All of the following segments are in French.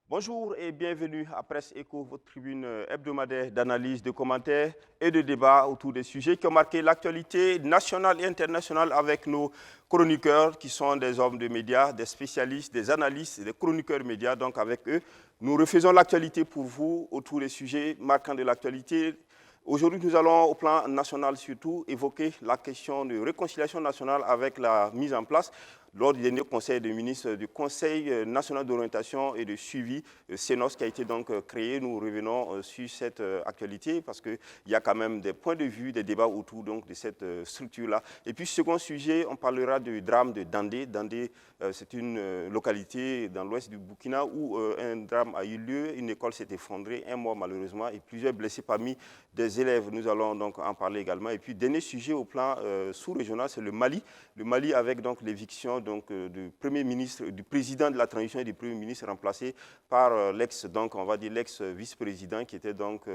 Bonjour et bienvenue à Presse Éco, votre tribune hebdomadaire d'analyse, de commentaires et de débats autour des sujets qui ont marqué l'actualité nationale et internationale avec nos chroniqueurs qui sont des hommes de médias, des spécialistes, des analystes, des chroniqueurs médias. Donc avec eux, nous refaisons l'actualité pour vous autour des sujets marquants de l'actualité. Aujourd'hui, nous allons au plan national surtout évoquer la question de réconciliation nationale avec la mise en place lors du dernier Conseil des ministres du Conseil national d'orientation et de suivi, CNOS, qui a été donc créé. Nous revenons sur cette actualité parce qu'il y a quand même des points de vue, des débats autour donc, de cette structure-là. Et puis, second sujet, on parlera du drame de Dandé. Dandé, c'est une localité dans l'ouest du Burkina où un drame a eu lieu. Une école s'est effondrée, un mort malheureusement et plusieurs blessés parmi des élèves. Nous allons donc en parler également. Et puis, dernier sujet au plan sous-régional, c'est le Mali. Le Mali avec donc l'éviction du Premier ministre, du président de la transition et du Premier ministre remplacé par l'ex-vice-président qui était donc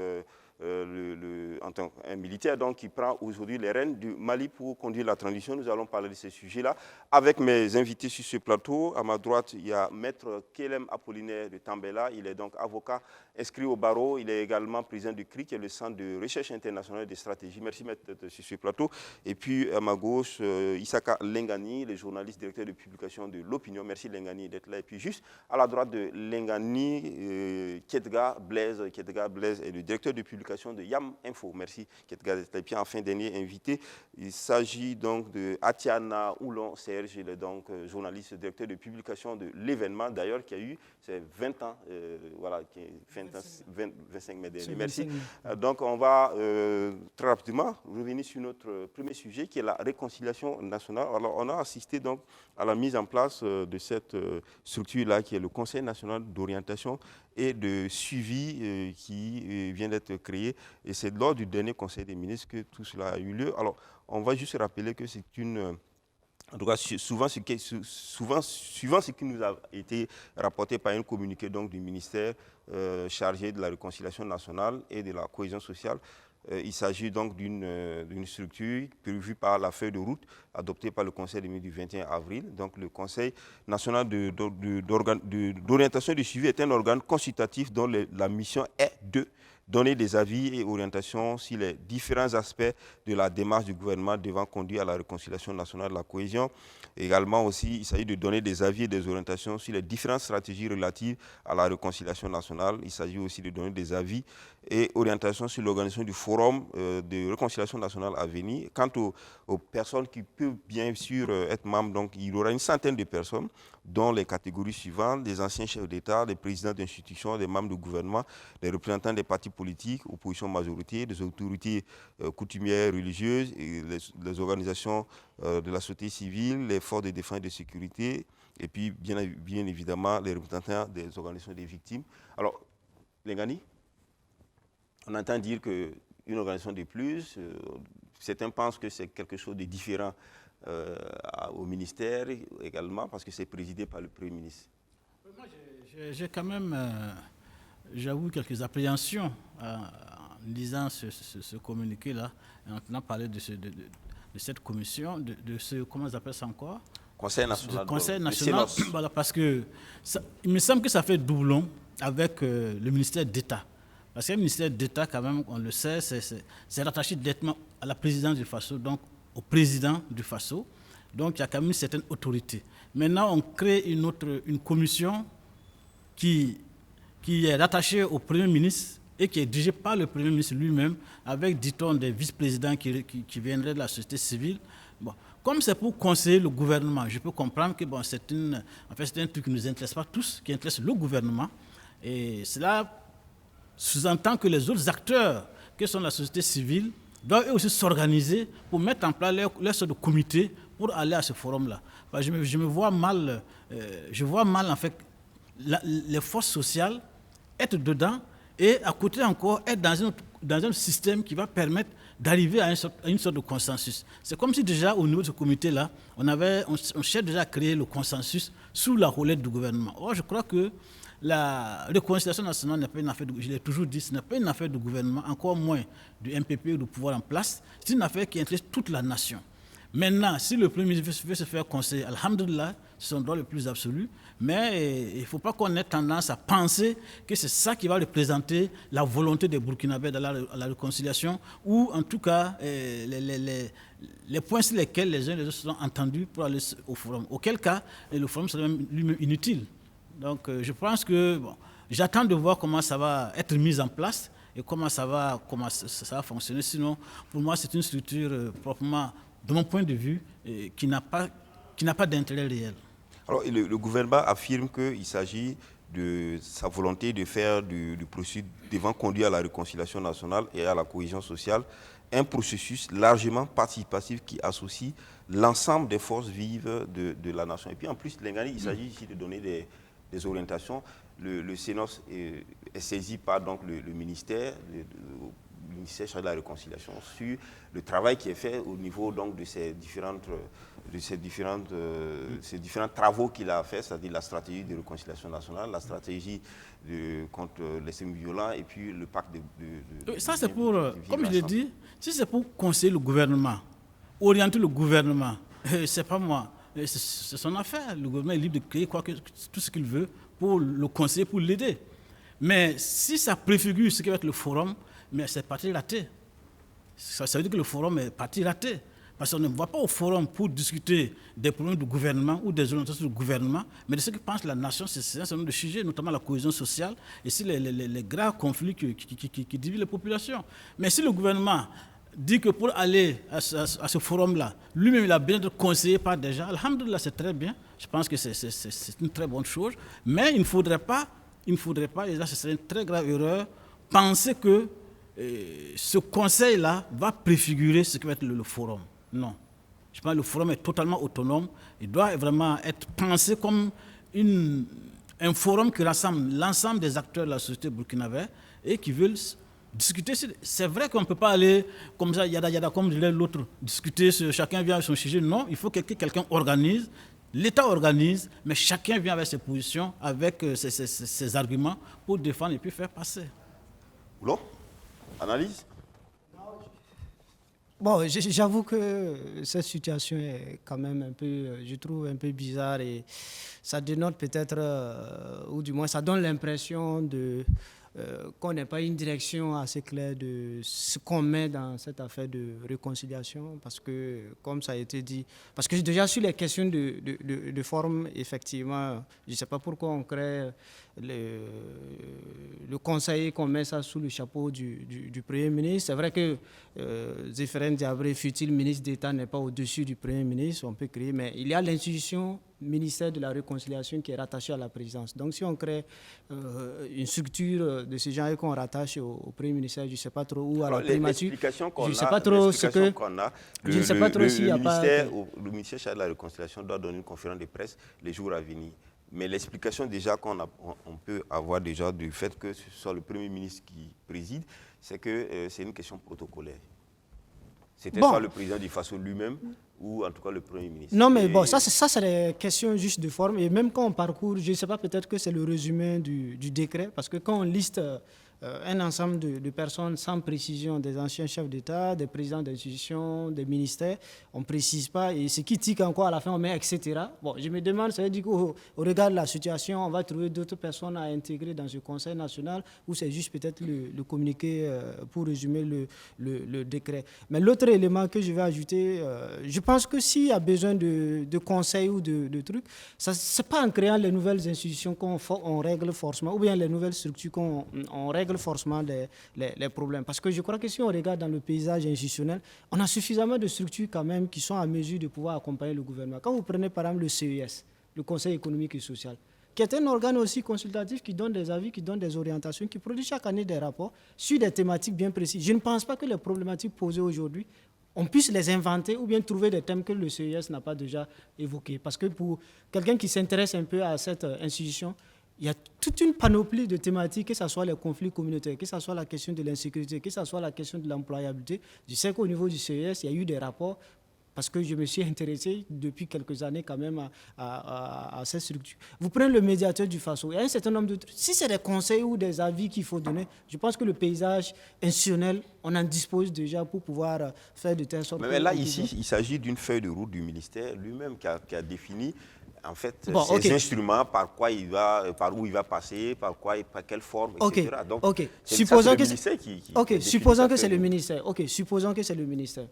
un militaire donc, qui prend aujourd'hui les rênes du Mali pour conduire la transition. Nous allons parler de ces sujets-là avec mes invités sur ce plateau. À ma droite, il y a Maître Kelem Apollinaire de Tambela. Il est donc avocat inscrit au barreau. Il est également président du CRI, qui est le Centre de recherche internationale et de stratégie. Merci d'être sur ce plateau. Et puis à ma gauche, Isaka Lengani, le journaliste directeur de publication de l'Opinion. Merci Lengani d'être là. Et puis juste à la droite de Lengani, Kedga Blaise est le directeur de publication de YAM Info. Merci Kedga d'être là. Et puis enfin, dernier invité, il s'agit donc de Atiana Oulon Serge, il est donc journaliste directeur de publication de l'événement, d'ailleurs qui a eu ses 20 ans, 25 mai dernier. Merci. Donc on va très rapidement revenir sur notre premier sujet qui est la réconciliation nationale. Alors on a assisté donc à la mise en place de cette structure-là qui est le Conseil national d'orientation et de suivi qui vient d'être créé. Et c'est lors du dernier Conseil des ministres que tout cela a eu lieu. Alors, on va juste rappeler que c'est une... En tout cas, suivant ce qui nous a été rapporté par un communiqué donc, du ministère chargé de la réconciliation nationale et de la cohésion sociale, il s'agit donc d'une structure prévue par la feuille de route adoptée par le Conseil des ministres du 21 avril. Donc le Conseil national d'orientation et de suivi est un organe consultatif dont la mission est de donner des avis et orientations sur les différents aspects de la démarche du gouvernement devant conduire à la réconciliation nationale de la cohésion. Également aussi, il s'agit de donner des avis et des orientations sur les différentes stratégies relatives à la réconciliation nationale. Il s'agit aussi de donner des avis et orientations sur l'organisation du forum de réconciliation nationale à venir. Quant aux personnes qui peuvent bien sûr être membres, donc il y aura une centaine de personnes, dont les catégories suivantes, les anciens chefs d'État, les présidents d'institutions, les membres du gouvernement, les représentants des partis politiques, opposition majorité, des autorités coutumières religieuses, et les organisations de la société civile, les forces de défense et de sécurité, et puis bien évidemment les représentants des organisations des victimes. Alors, Lengani, on entend dire qu'une organisation de plus, certains pensent que c'est quelque chose de différent au ministère également, parce que c'est présidé par le Premier ministre. Moi, j'ai quand même, j'avoue, quelques appréhensions en lisant ce communiqué-là, et en tenant parler de cette commission, de ce, comment ils appellent ça encore ? Conseil national. Conseil national, voilà, parce que il me semble que ça fait doublon avec le ministère d'État. Parce que le ministère d'État, quand même, on le sait, c'est rattaché directement à la présidence du FASO, donc au président du FASO. Donc, il y a quand même une certaine autorité. Maintenant, on crée une commission qui est rattachée au Premier ministre et qui est dirigée par le Premier ministre lui-même, avec, dit-on, des vice-présidents qui viendraient de la société civile. Bon, comme c'est pour conseiller le gouvernement, je peux comprendre que bon, c'est un truc qui ne nous intéresse pas tous, qui intéresse le gouvernement. Et cela sous-entend que les autres acteurs, que sont la société civile, doivent eux aussi s'organiser pour mettre en place leur sorte de comité pour aller à ce forum-là. Je me vois mal, en fait les forces sociales être dedans et à côté encore être dans un système qui va permettre d'arriver à une sorte de consensus. C'est comme si déjà au niveau de ce comité-là, on cherche déjà à créer le consensus sous la houlette du gouvernement. Or, je crois que la réconciliation nationale n'est pas une affaire, je l'ai toujours dit, ce n'est pas une affaire du gouvernement, encore moins du MPP ou du pouvoir en place. C'est une affaire qui intéresse toute la nation. Maintenant, si le Premier ministre veut se faire conseiller, alhamdoulilah, son droit le plus absolu, mais il ne faut pas qu'on ait tendance à penser que c'est ça qui va représenter la volonté des Burkinabés à la réconciliation, ou en tout cas les points sur lesquels les uns et les autres se sont entendus pour aller au forum. Auquel cas, le forum serait même lui-même inutile. Donc je pense que j'attends de voir comment ça va être mis en place et comment ça va fonctionner. Sinon, pour moi, c'est une structure proprement, de mon point de vue, qui n'a pas d'intérêt réel. Alors, le gouvernement affirme qu'il s'agit de sa volonté de faire du processus devant conduire à la réconciliation nationale et à la cohésion sociale, un processus largement participatif qui associe l'ensemble des forces vives de la nation. Et puis en plus, Lengani, il s'agit ici de donner des orientations. Le CNOS est saisi par donc, le ministère chargé de la réconciliation sur le travail qui est fait au niveau donc, de ces différents travaux qu'il a fait, c'est-à-dire la stratégie de réconciliation nationale, la stratégie contre l'extrémisme violent et puis le pacte de ça c'est pour, comme je l'ai dit, si c'est pour conseiller le gouvernement, orienter le gouvernement, c'est pas moi, c'est son affaire. Le gouvernement est libre de créer tout ce qu'il veut pour le conseiller, pour l'aider. Mais si ça préfigure ce qui va être le forum, mais c'est parti raté. Ça veut dire que le forum est parti raté. Parce qu'on ne va pas au forum pour discuter des problèmes du gouvernement ou des orientations du gouvernement, mais de ce que pense la nation, c'est un certain nombre de sujets, notamment la cohésion sociale et si les graves conflits qui divisent les populations. Mais si le gouvernement dit que pour aller à ce forum-là, lui-même il a besoin d'être conseillé par des gens, alhamdoulilah, c'est très bien, je pense que c'est une très bonne chose, mais il ne faudrait pas, et là ce serait une très grave erreur, penser que ce conseil-là va préfigurer ce qui va être le forum. Non. Je pense que le forum est totalement autonome. Il doit vraiment être pensé comme un forum qui rassemble l'ensemble des acteurs de la société burkinabé et qui veulent discuter. C'est vrai qu'on ne peut pas aller comme ça, yada, comme dirait l'autre, discuter, chacun vient avec son sujet. Non, il faut que quelqu'un organise. L'État organise, mais chacun vient avec ses positions, avec ses arguments pour défendre et puis faire passer. Oulon, analyse? Bon, j'avoue que cette situation est quand même un peu, je trouve un peu bizarre et ça dénote peut-être, ou du moins ça donne l'impression qu'on n'ait pas une direction assez claire de ce qu'on met dans cette affaire de réconciliation parce que, comme ça a été dit, parce que déjà sur les questions de forme, effectivement, je ne sais pas pourquoi on crée le conseil, qu'on met ça sous le chapeau du Premier ministre. C'est vrai que Zéphirine Diabré, fut-il ministre d'État, n'est pas au-dessus du Premier ministre, on peut créer, mais il y a l'institution ministère de la Réconciliation qui est rattaché à la présidence. Donc si on crée une structure de ce genre et qu'on rattache au Premier ministère, je ne sais pas trop, ou à la primature, je ne sais pas trop ce que... Je ne sais pas trop s'il n'y a pas... Le ministère chargé de la Réconciliation doit donner une conférence de presse les jours à venir. Mais l'explication déjà qu'on peut avoir déjà du fait que ce soit le Premier ministre qui préside, c'est que c'est une question protocolaire. C'était soit le président du Faso lui-même ou en tout cas le Premier ministre. Non, mais bon, ça c'est des questions juste de forme. Et même quand on parcourt, je ne sais pas, peut-être que c'est le résumé du décret, parce que quand on liste un ensemble de personnes sans précision, des anciens chefs d'État, des présidents d'institutions, des ministères, on ne précise pas. Et ce qui tique encore à la fin, on met etc. Bon, je me demande, ça veut dire qu'au regard de la situation, on va trouver d'autres personnes à intégrer dans ce Conseil national ou c'est juste peut-être le communiqué pour résumer le décret. Mais l'autre élément que je vais ajouter, je pense que s'il y a besoin de conseils ou de trucs, ce n'est pas en créant les nouvelles institutions qu'on règle forcément, ou bien les nouvelles structures qu'on règle forcément les problèmes. Parce que je crois que si on regarde dans le paysage institutionnel, on a suffisamment de structures quand même qui sont à mesure de pouvoir accompagner le gouvernement. Quand vous prenez par exemple le CES, le Conseil économique et social, qui est un organe aussi consultatif qui donne des avis, qui donne des orientations, qui produit chaque année des rapports sur des thématiques bien précises. Je ne pense pas que les problématiques posées aujourd'hui, on puisse les inventer ou bien trouver des thèmes que le CES n'a pas déjà évoqués. Parce que pour quelqu'un qui s'intéresse un peu à cette institution, il y a toute une panoplie de thématiques, que ce soit les conflits communautaires, que ce soit la question de l'insécurité, que ce soit la question de l'employabilité. Je sais qu'au niveau du CES, il y a eu des rapports, parce que je me suis intéressé depuis quelques années quand même à cette structure. Vous prenez le médiateur du Faso, il y a un certain nombre de trucs. Si c'est des conseils ou des avis qu'il faut donner, je pense que le paysage institutionnel, on en dispose déjà pour pouvoir faire de telle sorte... Mais là, ici, il s'agit d'une feuille de route du ministère lui-même qui a défini en fait, Bon, ces instruments, par où il va passer, par quelle forme, etc. Donc, supposons que c'est le ministère. Ok, supposons que c'est le ministère.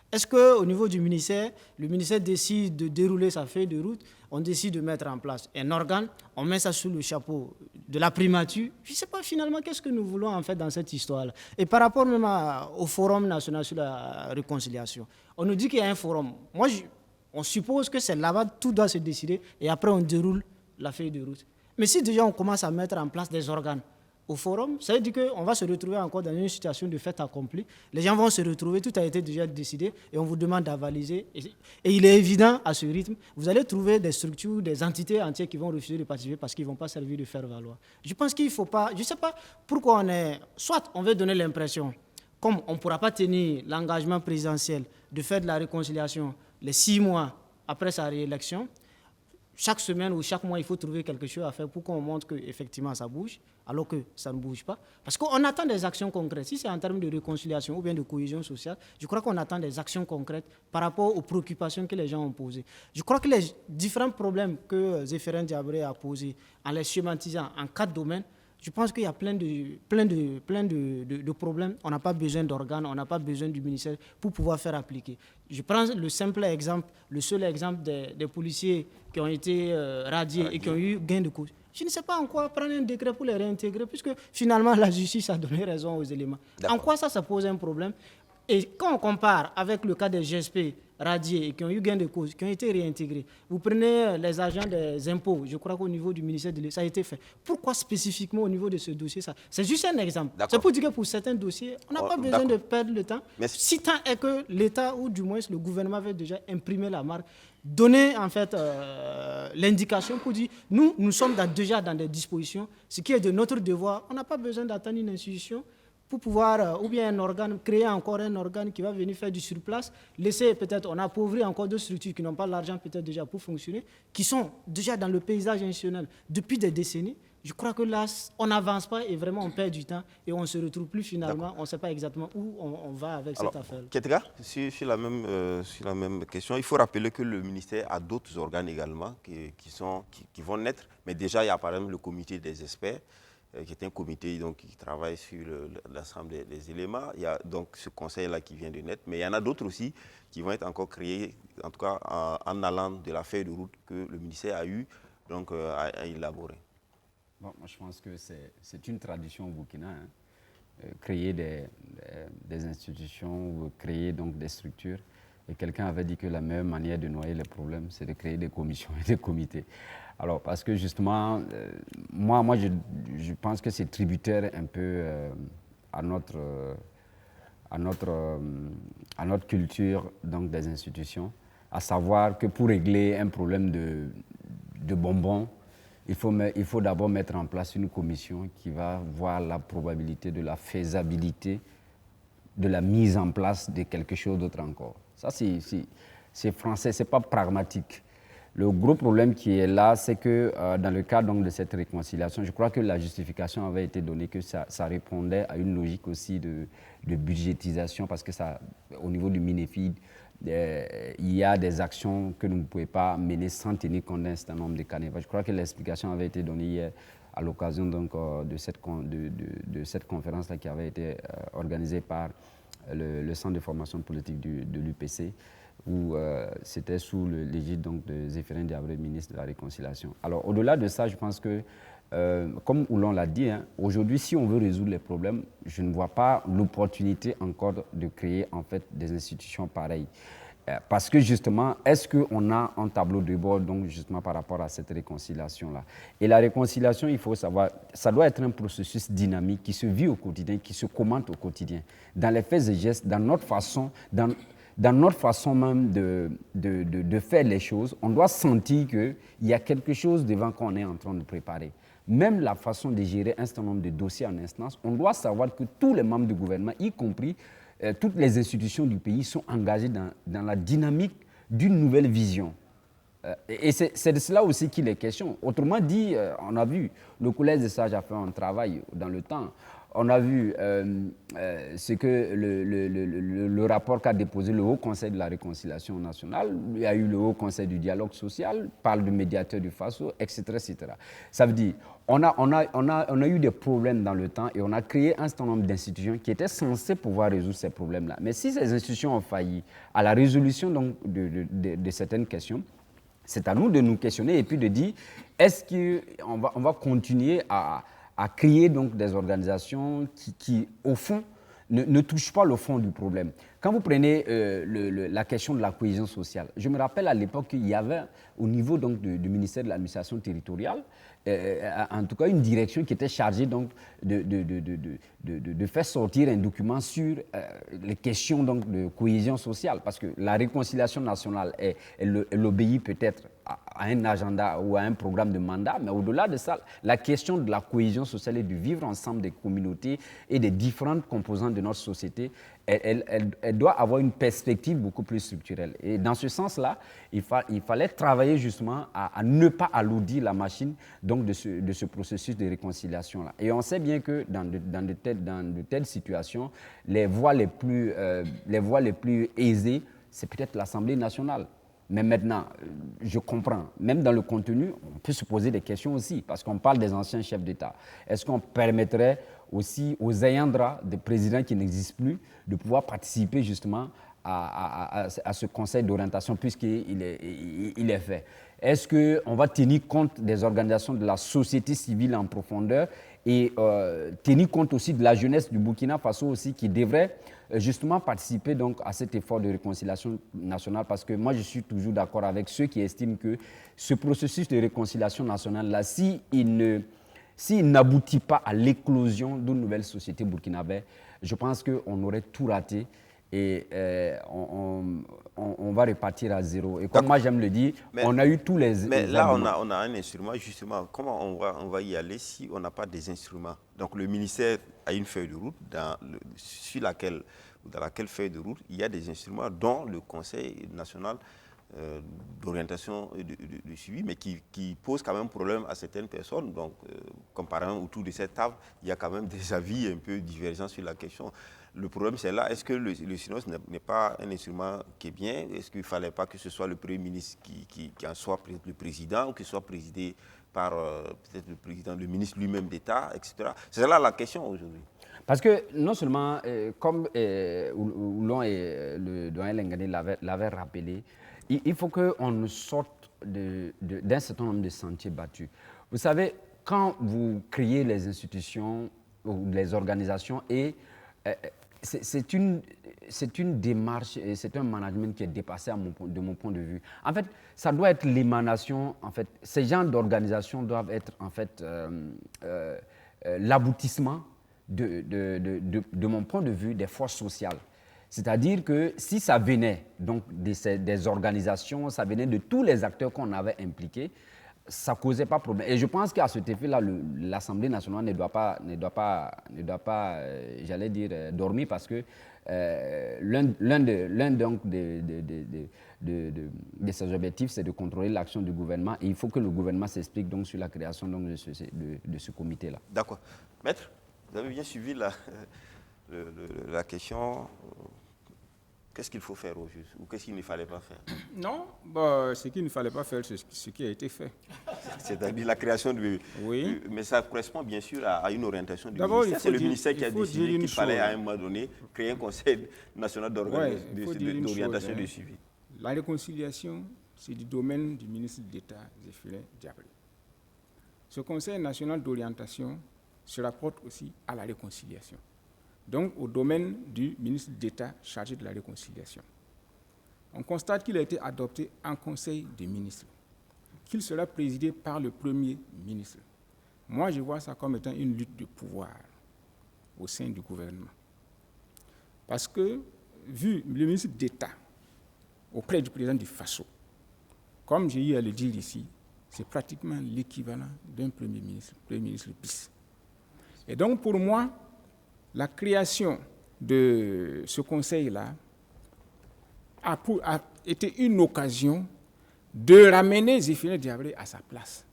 Est-ce qu'au niveau du ministère, le ministère décide de dérouler sa feuille de route, on décide de mettre en place un organe, on met ça sous le chapeau de la primature? Je ne sais pas finalement qu'est-ce que nous voulons en fait dans cette histoire-là. Et par rapport même au Forum national sur la réconciliation, on nous dit qu'il y a un forum. On suppose que c'est là-bas, tout doit se décider et après on déroule la feuille de route. Mais si déjà on commence à mettre en place des organes au forum, ça veut dire qu'on va se retrouver encore dans une situation de fait accompli. Les gens vont se retrouver, tout a été déjà décidé et on vous demande d'avaliser. Et il est évident à ce rythme, vous allez trouver des structures, des entités entières qui vont refuser de participer parce qu'ils ne vont pas servir de faire valoir. Je pense qu'il ne faut pas, je ne sais pas pourquoi soit on veut donner l'impression, comme on ne pourra pas tenir l'engagement présidentiel de faire de la réconciliation les 6 mois après sa réélection, chaque semaine ou chaque mois, il faut trouver quelque chose à faire pour qu'on montre qu'effectivement ça bouge, alors que ça ne bouge pas. Parce qu'on attend des actions concrètes. Si c'est en termes de réconciliation ou bien de cohésion sociale, je crois qu'on attend des actions concrètes par rapport aux préoccupations que les gens ont posées. Je crois que les différents problèmes que Zéphirin Diabré a posés, en les schématisant en 4 domaines, je pense qu'il y a plein de problèmes. On n'a pas besoin d'organes, on n'a pas besoin du ministère pour pouvoir faire appliquer. Je prends le seul exemple des policiers qui ont été radiés et qui ont eu gain de cause. Je ne sais pas en quoi prendre un décret pour les réintégrer, puisque finalement la justice a donné raison aux éléments. En quoi ça pose un problème? Et quand on compare avec le cas des GSP radiés et qui ont eu gain de cause, qui ont été réintégrés, vous prenez les agents des impôts, je crois qu'au niveau du ministère de l'État, ça a été fait. Pourquoi spécifiquement au niveau de ce dossier ça? C'est juste un exemple. C'est pour dire que pour certains dossiers, on n'a pas besoin de perdre le temps. Si tant est que l'État, ou du moins le gouvernement, avait déjà imprimé la marque, donner en fait l'indication pour dire nous sommes déjà dans des dispositions, ce qui est de notre devoir. On n'a pas besoin d'attendre une institution pour pouvoir, ou bien un organe, créer encore un organe qui va venir faire du surplace, laisser peut-être, on appauvrit encore d'autres structures qui n'ont pas l'argent peut-être déjà pour fonctionner, qui sont déjà dans le paysage institutionnel depuis des décennies. Je crois que là, on n'avance pas et vraiment on perd du temps et on ne se retrouve plus finalement, on ne sait pas exactement où on va avec cette affaire. Ketka, sur la même question, il faut rappeler que le ministère a d'autres organes également qui vont naître, mais déjà il y a par exemple le comité des experts, qui est un comité donc, qui travaille sur l'ensemble des éléments. Il y a donc ce conseil-là qui vient de naître, mais il y en a d'autres aussi qui vont être encore créés, en tout cas en allant de la feuille de route que le ministère a eu donc, à élaborer. Bon, moi, je pense que c'est une tradition au Burkina, créer des institutions ou créer donc, des structures. Et quelqu'un avait dit que la meilleure manière de noyer les problèmes, c'est de créer des commissions et des comités. Alors, parce que justement, moi je pense que c'est tributaire un peu à notre culture donc, des institutions, à savoir que pour régler un problème de bonbons, il faut d'abord mettre en place une commission qui va voir la probabilité de la faisabilité de la mise en place de quelque chose d'autre encore. Ça, c'est français, ce n'est pas pragmatique. Le gros problème qui est là, c'est que dans le cadre donc, de cette réconciliation, je crois que la justification avait été donnée que ça répondait à une logique aussi de budgétisation, parce que au niveau du MINEFID, il y a des actions que nous ne pouvons pas mener sans tenir compte d'un certain nombre de carnivals. Je crois que l'explication avait été donnée hier à l'occasion donc, de cette conférence-là qui avait été organisée par le Centre de formation politique de l'UPC, où c'était sous l'égide de Zéphirin Diabré, ministre de la Réconciliation. Alors, au-delà de ça, je pense que, comme Oulon l'a dit, aujourd'hui, si on veut résoudre les problèmes, je ne vois pas l'opportunité encore de créer en fait des institutions pareilles. Parce que justement, est-ce qu'on a un tableau de bord donc justement par rapport à cette réconciliation-là? Et la réconciliation, il faut savoir, ça doit être un processus dynamique qui se vit au quotidien, qui se commente au quotidien. Dans les faits et gestes, dans notre façon même de faire les choses, on doit sentir qu'il y a quelque chose devant qu'on est en train de préparer. Même la façon de gérer un certain nombre de dossiers en instance, on doit savoir que tous les membres du gouvernement, y compris toutes les institutions du pays, sont engagées dans la dynamique d'une nouvelle vision. Et c'est de cela aussi qu'il est question. Autrement dit, on a vu, le Collège des sages a fait un travail dans le temps. On a vu ce que le rapport qu'a déposé le Haut Conseil de la Réconciliation nationale. Il y a eu le Haut Conseil du dialogue social, parle du médiateur du FASO, etc., etc. Ça veut dire, on a eu des problèmes dans le temps et on a créé un certain nombre d'institutions qui étaient censées pouvoir résoudre ces problèmes-là. Mais si ces institutions ont failli à la résolution donc, de certaines questions, c'est à nous de nous questionner et puis de dire, est-ce qu'on va continuer à créer donc des organisations qui au fond, ne touchent pas le fond du problème. Quand vous prenez la question de la cohésion sociale, je me rappelle à l'époque qu'il y avait au niveau donc, du ministère de l'administration territoriale, en tout cas une direction qui était chargée donc, de faire sortir un document sur les questions donc, de cohésion sociale. Parce que la réconciliation nationale, elle obéit peut-être à un agenda ou à un programme de mandat, mais au-delà de ça, la question de la cohésion sociale et du vivre ensemble des communautés et des différentes composantes de notre société, elle doit avoir une perspective beaucoup plus structurelle. Et dans ce sens-là, il fallait travailler justement à ne pas alourdir la machine donc de ce processus de réconciliation-là. Et on sait bien que dans de telles situations, les voies les plus aisées, c'est peut-être l'Assemblée nationale. Mais maintenant, je comprends, même dans le contenu, on peut se poser des questions aussi, parce qu'on parle des anciens chefs d'État. Est-ce qu'on permettrait aussi aux ayants droit des présidents qui n'existent plus de pouvoir participer justement à ce conseil d'orientation, puisqu'il est fait? Est-ce qu'on va tenir compte des organisations de la société civile en profondeur et tenir compte aussi de la jeunesse du Burkina Faso aussi qui devrait justement participer donc à cet effort de réconciliation nationale, parce que moi je suis toujours d'accord avec ceux qui estiment que ce processus de réconciliation nationale-là, s'il n'aboutit pas à l'éclosion d'une nouvelle société burkinabé, je pense qu'on aurait tout raté et on va repartir à zéro. Et comme moi j'aime le dire, on a eu tous les... Mais là, on a un instrument, justement. Comment on va y aller si on n'a pas des instruments? Donc le ministère a une feuille de route dans laquelle feuille de route, il y a des instruments dont le Conseil national d'orientation et de suivi, mais qui pose quand même problème à certaines personnes. Donc, comme par exemple, autour de cette table, il y a quand même des avis un peu divergents sur la question. Le problème, c'est là, est-ce que le SYNOS n'est pas un instrument qui est bien? Est-ce qu'il ne fallait pas que ce soit le Premier ministre qui en soit le président, ou qu'il soit présidé par peut-être le ministre lui-même d'État, etc. C'est là la question aujourd'hui. Parce que non seulement, comme Oulon et le doyen Lengani l'avaient rappelé, il faut qu'on sorte d'un certain nombre de sentiers battus. Vous savez, quand vous créez les institutions ou les organisations, c'est une démarche et c'est un management qui est dépassé de mon point de vue. En fait, ça doit être l'émanation. En fait, ces genres d'organisations doivent être en fait l'aboutissement de mon point de vue des forces sociales. C'est-à-dire que si ça venait donc des organisations, ça venait de tous les acteurs qu'on avait impliqués, ça ne causait pas de problème. Et je pense qu'à cet effet-là, l'Assemblée nationale ne doit pas j'allais dire, dormir, parce que l'un donc de ses objectifs, c'est de contrôler l'action du gouvernement. Et il faut que le gouvernement s'explique donc sur la création donc de ce comité-là. D'accord. Maître, vous avez bien suivi la question. Qu'est-ce qu'il faut faire au juste, ou qu'est-ce qu'il ne fallait pas faire? Non, ce qu'il ne fallait pas faire, c'est ce qui a été fait. C'est-à-dire la création de... Oui. Mais ça correspond bien sûr à une orientation du ministère. C'est le ministère qui a décidé qu'il fallait à un moment donné créer un conseil national d'orientation et de suivi. La réconciliation, c'est du domaine du ministre d'État, Zéphirin Diabré. Ce conseil national d'orientation se rapporte aussi à la réconciliation. Donc au domaine du ministre d'État chargé de la réconciliation. On constate qu'il a été adopté en Conseil des ministres, qu'il sera présidé par le Premier ministre. Moi, je vois ça comme étant une lutte de pouvoir au sein du gouvernement. Parce que, vu le ministre d'État auprès du président du FASO, comme j'ai eu à le dire ici, c'est pratiquement l'équivalent d'un Premier ministre bis. Et donc, pour moi, la création de ce conseil-là a été une occasion de ramener Zéphirin Diabré à sa place,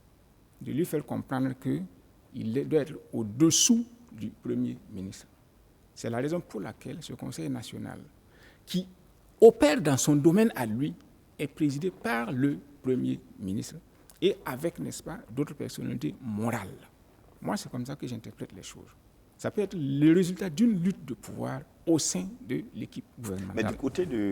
de lui faire comprendre qu'il doit être au-dessous du Premier ministre. C'est la raison pour laquelle ce Conseil national, qui opère dans son domaine à lui, est présidé par le Premier ministre et avec, n'est-ce pas, d'autres personnalités morales. Moi, c'est comme ça que j'interprète les choses. Ça peut être le résultat d'une lutte de pouvoir au sein de l'équipe gouvernementale. Mais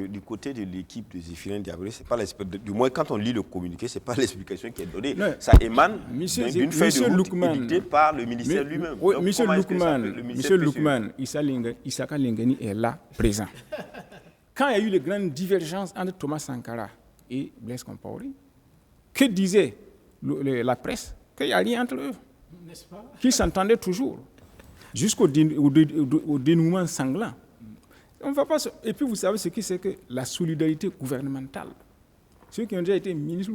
du côté de l'équipe de Zéphirin Diabré, c'est pas du moins quand on lit le communiqué, c'est pas l'explication qui est donnée. Non. Ça émane d'une feuille de route éditée par le ministère lui-même. Oui, Monsieur Loukman, Issaka Lingani est là, présent. Quand il y a eu les grandes divergences entre Thomas Sankara et Blaise Compaoré, que disait la presse? Qu'il n'y a rien entre eux. N'est-ce pas? Qu'ils s'entendaient toujours. Jusqu'au dénouement sanglant. On va pas Et puis vous savez ce que c'est que la solidarité gouvernementale. Ceux qui ont déjà été ministres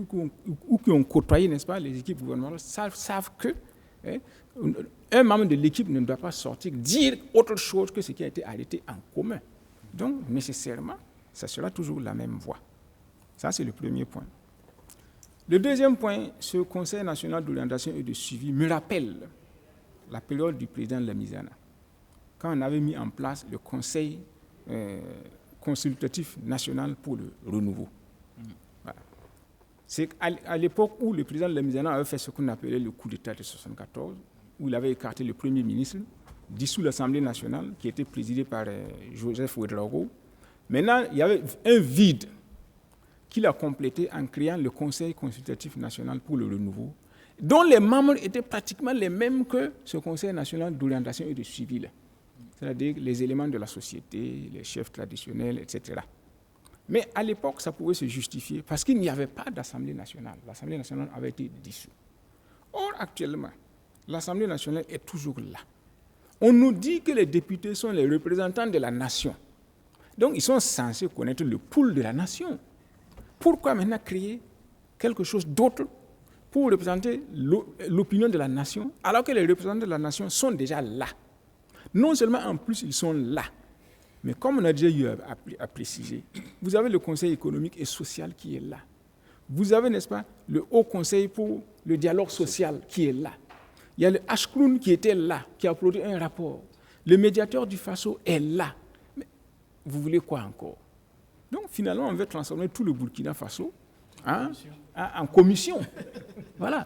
ou qui ont côtoyé, n'est-ce pas, les équipes gouvernementales savent que un membre de l'équipe ne doit pas sortir dire autre chose que ce qui a été arrêté en commun. Donc, nécessairement, ça sera toujours la même voie. Ça, c'est le premier point. Le deuxième point, ce Conseil national d'orientation et de suivi me rappelle la période du président Lamizana, quand on avait mis en place le Conseil consultatif national pour le renouveau. Voilà. C'est à l'époque où le président Lamizana avait fait ce qu'on appelait le coup d'État de 1974, où il avait écarté le Premier ministre, dissous l'Assemblée nationale, qui était présidée par Joseph Ouedraogo. Maintenant, il y avait un vide qu'il a complété en créant le Conseil consultatif national pour le renouveau, dont les membres étaient pratiquement les mêmes que ce Conseil national d'orientation et de suivi, c'est-à-dire les éléments de la société, les chefs traditionnels, etc. Mais à l'époque, ça pouvait se justifier parce qu'il n'y avait pas d'Assemblée nationale. L'Assemblée nationale avait été dissoute. Or, actuellement, l'Assemblée nationale est toujours là. On nous dit que les députés sont les représentants de la nation. Donc, ils sont censés connaître le pouls de la nation. Pourquoi maintenant créer quelque chose d'autre pour représenter l'opinion de la nation, alors que les représentants de la nation sont déjà là? Non seulement en plus ils sont là, mais comme on a déjà eu à préciser, vous avez le Conseil économique et social qui est là. Vous avez, n'est-ce pas, le Haut Conseil pour le dialogue social qui est là. Il y a le Ashkroun qui était là, qui a produit un rapport. Le médiateur du Faso est là. Mais vous voulez quoi encore? Donc finalement, on veut transformer tout le Burkina Faso en commission. Voilà.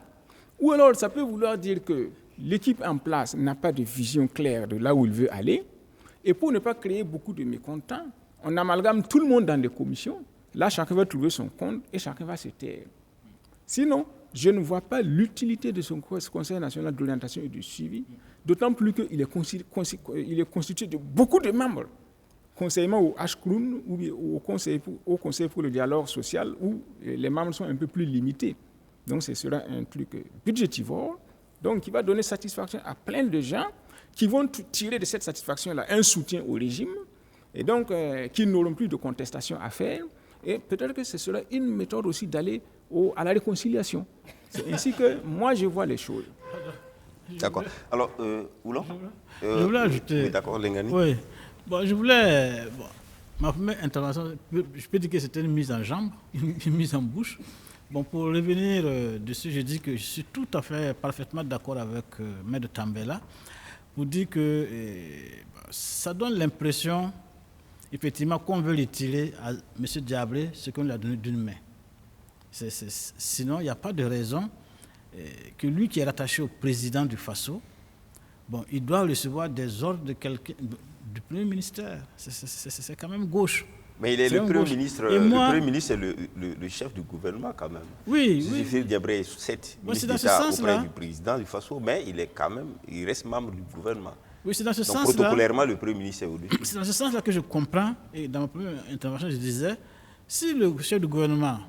Ou alors, ça peut vouloir dire que l'équipe en place n'a pas de vision claire de là où il veut aller. Et pour ne pas créer beaucoup de mécontents, on amalgame tout le monde dans des commissions. Là, chacun va trouver son compte et chacun va se taire. Sinon, je ne vois pas l'utilité de ce Conseil national d'orientation et de suivi, d'autant plus qu'il est constitué de beaucoup de membres. Conseillement au Ashkroun ou au Conseil pour le dialogue social, où les membres sont un peu plus limités. Donc, ce sera un truc budgétivore, donc qui va donner satisfaction à plein de gens qui vont tirer de cette satisfaction-là un soutien au régime, et donc qui n'auront plus de contestation à faire. Et peut-être que ce sera une méthode aussi d'aller à la réconciliation. C'est ainsi que moi, je vois les choses. D'accord. Alors, Oulon je voulais ajouter... Oui, d'accord, Lengani. Oui. Bon, je voulais... Bon, ma première intervention, je peux dire que c'était une mise en jambe, une mise en bouche. Bon, pour revenir dessus, je dis que je suis tout à fait, parfaitement d'accord avec Maître Tambela pour dire que ça donne l'impression, effectivement, qu'on veut retirer à M. Diabré ce qu'on lui a donné d'une main. Sinon, il n'y a pas de raison que lui qui est rattaché au président du Faso, bon, il doit recevoir des ordres de quelqu'un, du Premier ministère. C'est quand même gauche. Mais il est le Premier ministre. Le Premier ministre est le chef du gouvernement quand même. Oui, oui. Zéphirin Diabré est certes ministre d'État auprès du président du Faso, mais il reste membre du gouvernement. Oui, c'est dans ce sens-là. Protocolairement, le Premier ministre est au-dessus. C'est dans ce sens-là que je comprends. Et dans ma première intervention, je disais, si le chef du gouvernement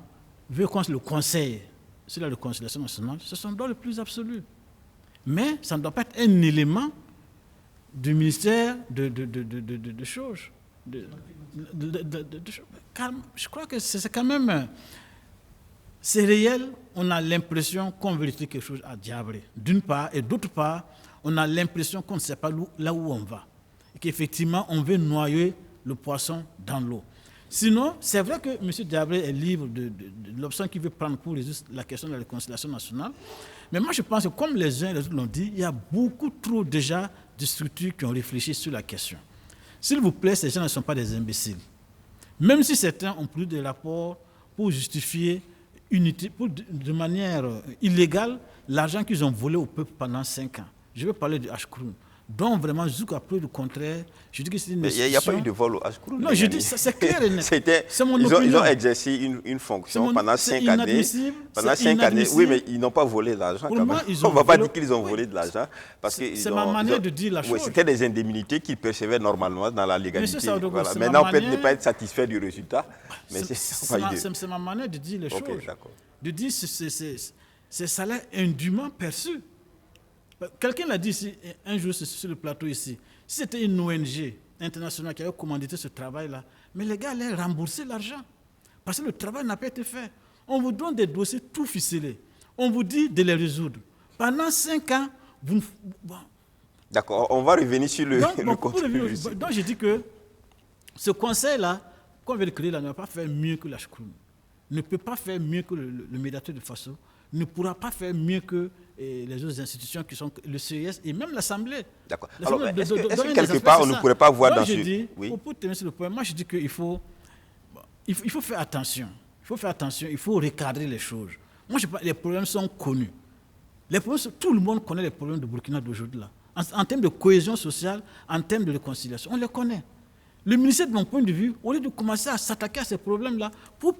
veut qu'on le conseille sur la réconciliation nationale, c'est son droit le plus absolu. Mais ça ne doit pas être un élément du ministère de choses. Je crois que c'est quand même... C'est réel, on a l'impression qu'on veut retirer quelque chose à Diabré, d'une part, et d'autre part, on a l'impression qu'on ne sait pas là où on va. Et qu'effectivement, on veut noyer le poisson dans l'eau. Sinon, c'est vrai que M. Diabré est libre de l'option qu'il veut prendre pour résoudre la question de la réconciliation nationale. Mais moi, je pense que, comme les uns et les autres l'ont dit, il y a beaucoup trop déjà des structures qui ont réfléchi sur la question. S'il vous plaît, ces gens ne sont pas des imbéciles. Même si certains ont produit des rapports pour justifier de manière illégale l'argent qu'ils ont volé au peuple pendant 5 ans. Je vais parler du Ashkroun. Donc vraiment, jusqu'à preuve du contraire, je dis que c'est une institution... Il n'y a pas eu de vol au Ashkroun. Non, je dis, c'est clair et net. C'est mon ils opinion. ont exercé une fonction pendant 5 années. Pendant 5 années, oui, mais ils n'ont pas volé l'argent quand même. On ne va pas dire qu'ils ont volé de l'argent. C'est ma manière de dire la chose. Oui, c'était des indemnités qu'ils percevaient normalement dans la légalité. Voilà. Maintenant, on peut ne pas être satisfait du résultat. C'est ma manière de dire les choses. De dire ces salaires indûment perçus. Quelqu'un l'a dit ici, un jour sur le plateau ici. Si c'était une ONG internationale qui avait commandité ce travail-là, mais les gars allaient rembourser l'argent. Parce que le travail n'a pas été fait. On vous donne des dossiers tout ficelés. On vous dit de les résoudre. Pendant 5 ans, vous... Bon. D'accord, on va revenir sur le contenu. Donc je dis que ce conseil-là, qu'on veut le créer là, ne va pas faire mieux que l'Ashkroun. Ne peut pas faire mieux que le médiateur de Faso. Ne pourra pas faire mieux que les autres institutions qui sont le CES et même l'Assemblée. D'accord. Alors, est-ce que quelque part, on ne pourrait pas voir dans ce... Pour terminer sur le point, moi je dis qu'il faut faire attention. Il faut faire attention, il faut recadrer les choses. Moi, je pense que les problèmes sont connus. Tout le monde connaît les problèmes de Burkina d'aujourd'hui. En termes de cohésion sociale, en termes de réconciliation, on les connaît. Le ministère, de mon point de vue, au lieu de commencer à s'attaquer à ces problèmes-là, pour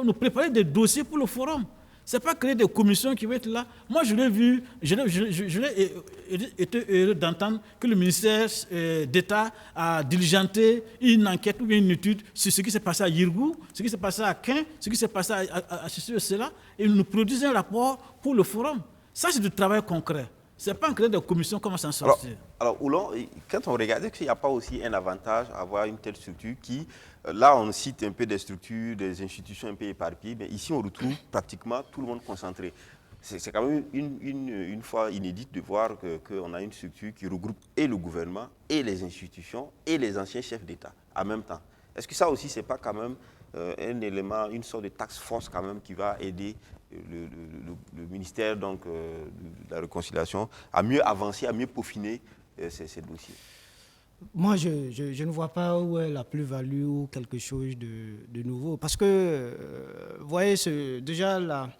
nous préparer des dossiers pour le forum. Ce n'est pas créer des commissions qui vont être là. Moi, je l'ai été heureux d'entendre que le ministère d'État a diligenté une enquête ou une étude sur ce qui s'est passé à Yirgou, ce qui s'est passé à Quin, ce qui s'est passé à ceci ou cela, et nous produisent un rapport pour le forum. Ça, c'est du travail concret. Ce n'est pas créer des commissions, comment s'en sortir. Alors, Oulon, quand on regarde, est-ce qu'il n'y a pas aussi un avantage à avoir une telle structure qui, là, on cite un peu des structures, des institutions un peu éparpillées, mais ici, on retrouve pratiquement tout le monde concentré. C'est quand même une fois inédite de voir qu'on a une structure qui regroupe et le gouvernement, et les institutions, et les anciens chefs d'État en même temps. Est-ce que ça aussi, ce n'est pas quand même un élément, une sorte de task force quand même qui va aider le ministère donc, de la Réconciliation à mieux avancer, à mieux peaufiner ces dossiers? Moi, je ne vois pas où est la plus-value ou quelque chose de nouveau. Parce que, vous voyez, déjà la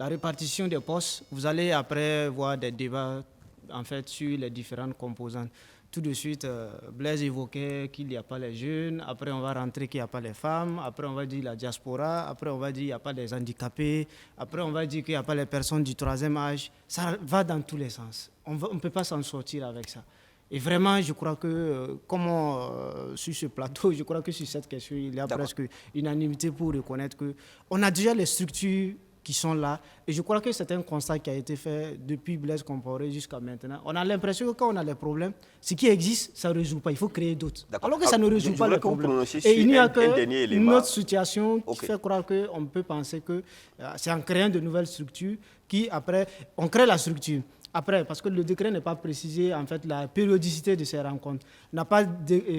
répartition des postes, vous allez après voir des débats en fait, sur les différentes composantes. Tout de suite, Blaise évoquait qu'il n'y a pas les jeunes, après on va rentrer qu'il n'y a pas les femmes, après on va dire la diaspora, après on va dire qu'il n'y a pas les handicapés, après on va dire qu'il n'y a pas les personnes du 3e âge. Ça va dans tous les sens. On ne peut pas s'en sortir avec ça. Et vraiment, je crois que, sur ce plateau, je crois que sur cette question, il y a presque unanimité pour reconnaître qu'on a déjà les structures qui sont là. Et je crois que c'est un constat qui a été fait depuis Blaise Compaoré jusqu'à maintenant. On a l'impression que quand on a des problèmes, ce qui existe, ça ne résout pas. Il faut créer d'autres. Alors que ça ne résout pas les problèmes. Et il n'y a qu'une autre situation qui fait croire qu'on peut penser que c'est en créant de nouvelles structures qui, après, on crée la structure. Après, parce que le décret n'est pas précisé, en fait, la périodicité de ces rencontres n'a pas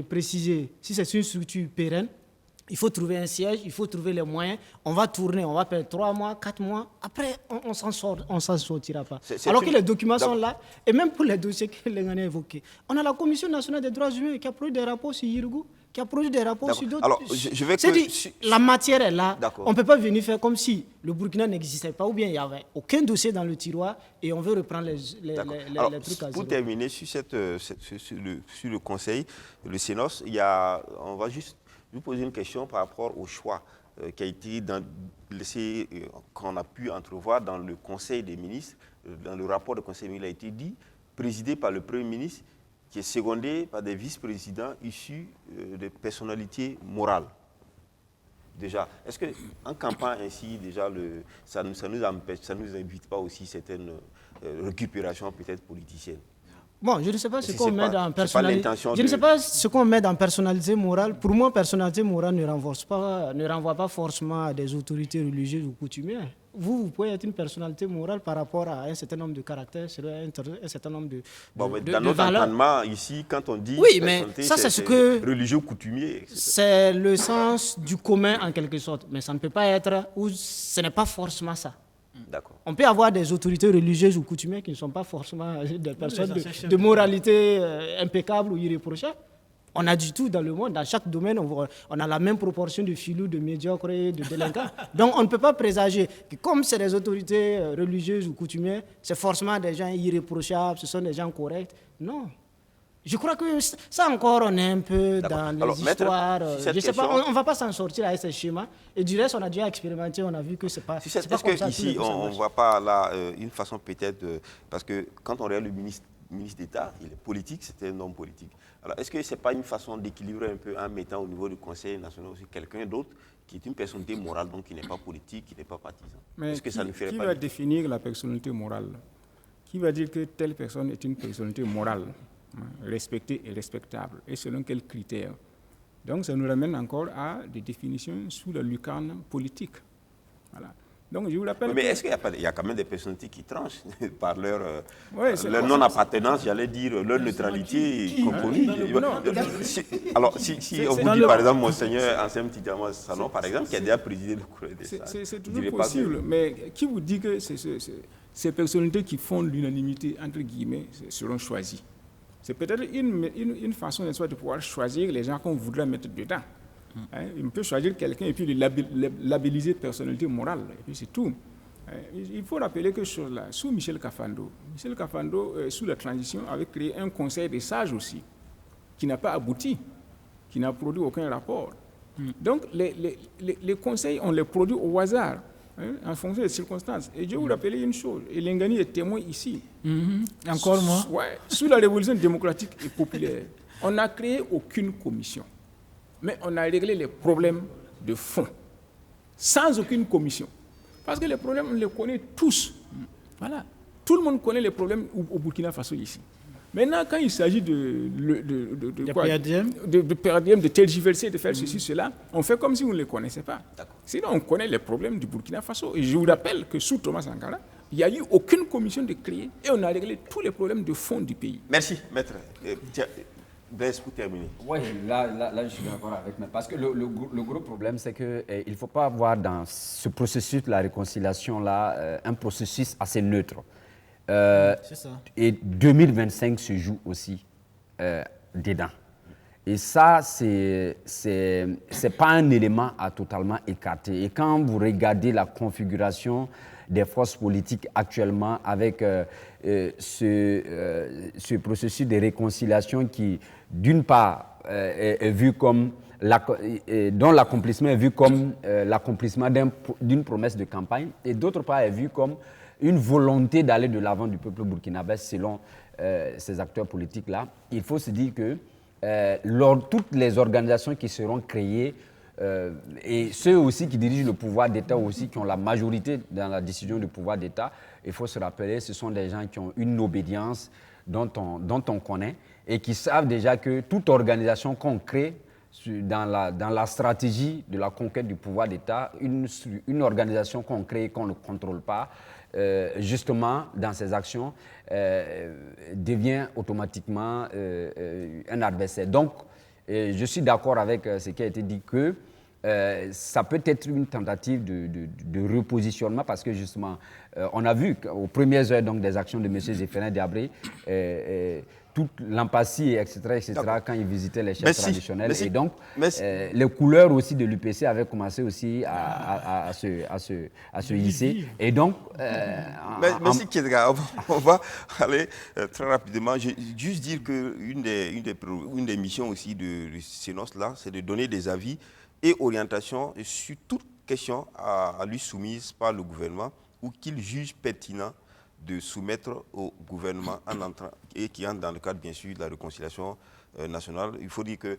précisé si c'est une structure pérenne. Il faut trouver un siège, il faut trouver les moyens. On va tourner, on va perdre 3 mois, 4 mois. Après, on s'en sortira pas. Alors que les documents sont là. Et même pour les dossiers que les gens ont évoqués. On a la Commission nationale des droits humains qui a produit des rapports sur Yirgou, qui a produit des rapports sur d'autres. Alors, la matière est là. On ne peut pas venir faire comme si le Burkina n'existait pas ou bien il n'y avait aucun dossier dans le tiroir et on veut reprendre les trucs à zéro. Pour terminer sur le Conseil, le Sénos, on va juste vous poser une question par rapport au choix qui a été qu'on a pu entrevoir dans le Conseil des ministres. Dans le rapport du Conseil des ministres, il a été dit, présidé par le Premier ministre, qui est secondé par des vice-présidents issus de personnalités morales. Déjà, est-ce qu'en campant ainsi, déjà, ça ne nous invite pas aussi certaines récupérations peut-être politiciennes? Bon, je ne sais pas ce qu'on met dans personnalité. Je ne sais pas ce qu'on met dans personnalité morale. Pour moi, personnalité morale ne renvoie pas forcément à des autorités religieuses ou coutumières. Vous pouvez être une personnalité morale par rapport à un certain nombre de caractères, un certain nombre de dans notre entendement ici, quand on dit ça, c'est religieux ou coutumier, c'est le sens du commun en quelque sorte. Mais ça ne peut pas être, ou ce n'est pas forcément ça. D'accord. On peut avoir des autorités religieuses ou coutumières qui ne sont pas forcément des personnes de moralité impeccable ou irréprochable. On a du tout dans le monde. Dans chaque domaine, on a la même proportion de filous, de médiocres et de délinquants. Donc, on ne peut pas présager que comme c'est des autorités religieuses ou coutumières, c'est forcément des gens irréprochables, ce sont des gens corrects. Non. Je crois que ça encore, on est un peu dans les histoires. Je ne sais pas, on ne va pas s'en sortir avec ces schémas. Et du reste, on a déjà expérimenté, on a vu que ce n'est pas, est-ce pas comme ça. Est-ce qu'ici, on ne voit pas là une façon peut-être parce que quand on regarde le ministre d'État, il est politique, c'est un homme politique. Alors, est-ce que ce n'est pas une façon d'équilibrer un peu en mettant au niveau du Conseil national aussi quelqu'un d'autre qui est une personnalité morale, donc qui n'est pas politique, qui n'est pas partisan? Mais est-ce que ça ne ferait qui pas va définir la personnalité morale? Qui va dire que telle personne est une personnalité morale, respectée et respectable? Et selon quels critères? Donc, ça nous ramène encore à des définitions sous la lucarne politique. Voilà. Donc, je vous rappelle. Mais est-ce qu'il y a quand même des personnalités qui tranchent par leur non-appartenance, j'allais dire, leur neutralité compromise? Alors, si on vous dit, par exemple, Monseigneur Anselme Tidjama Sanon, par exemple, qui a déjà présidé le Conseil d'État. C'est toujours possible, mais qui vous dit que ces personnalités qui font l'unanimité, entre guillemets, seront choisies? C'est peut-être une façon, n'est-ce pas, de pouvoir choisir les gens qu'on voudrait mettre dedans. On peut choisir quelqu'un et puis le labelliser personnalité morale, et puis c'est tout. Il faut rappeler que sous Michel Kafando, sous la transition, avait créé un conseil des sages aussi, qui n'a pas abouti, qui n'a produit aucun rapport. Donc, les conseils, on les produit au hasard, en fonction des circonstances. Et je vais vous rappeler une chose, et Lengani est témoin ici. Encore moi. Sous la révolution démocratique et populaire, on n'a créé aucune commission. Mais on a réglé les problèmes de fond, sans aucune commission. Parce que les problèmes, on les connaît tous. Voilà. Tout le monde connaît les problèmes au Burkina Faso ici. Maintenant, quand il s'agit de tergiverser, de faire ceci, cela, on fait comme si on ne les connaissait pas. Sinon, on connaît les problèmes du Burkina Faso. Et je vous rappelle que sous Thomas Sankara, il n'y a eu aucune commission de créer et on a réglé tous les problèmes de fond du pays. Merci, maître. Blaise, pour terminer. Oui, là, je suis d'accord avec moi. Parce que le gros problème, c'est qu'il ne faut pas avoir dans ce processus de la réconciliation-là un processus assez neutre. C'est ça. Et 2025 se joue aussi dedans. Et ça, c'est pas un élément à totalement écarter. Et quand vous regardez la configuration des forces politiques actuellement avec ce processus de réconciliation qui, d'une part, est vu comme dont l'accomplissement est vu comme l'accomplissement d'une promesse de campagne, et d'autre part est vu comme une volonté d'aller de l'avant du peuple burkinabé selon ces acteurs politiques-là. Il faut se dire que toutes les organisations qui seront créées et ceux aussi qui dirigent le pouvoir d'État aussi, qui ont la majorité dans la décision du pouvoir d'État, il faut se rappeler, ce sont des gens qui ont une obédience dont on connaît et qui savent déjà que toute organisation qu'on crée dans la stratégie de la conquête du pouvoir d'État, une organisation qu'on crée et qu'on ne contrôle pas, justement, dans ses actions, devient automatiquement un adversaire. Donc, je suis d'accord avec ce qui a été dit que ça peut être une tentative de repositionnement parce que justement, on a vu aux premières heures donc, des actions de M. Zéphirin Diabré, toute l'empathie, etc., quand il visitait les chefs traditionnels. Et donc, les couleurs aussi de l'UPC avaient commencé aussi à se hisser. Et donc... merci Kiedga. On va aller très rapidement. Juste dire qu'une des missions aussi de CNOS, là, c'est de donner des avis et orientations sur toute question à lui soumise par le gouvernement ou qu'il juge pertinent de soumettre au gouvernement et qui entre dans le cadre, bien sûr, de la réconciliation nationale. Il faut dire que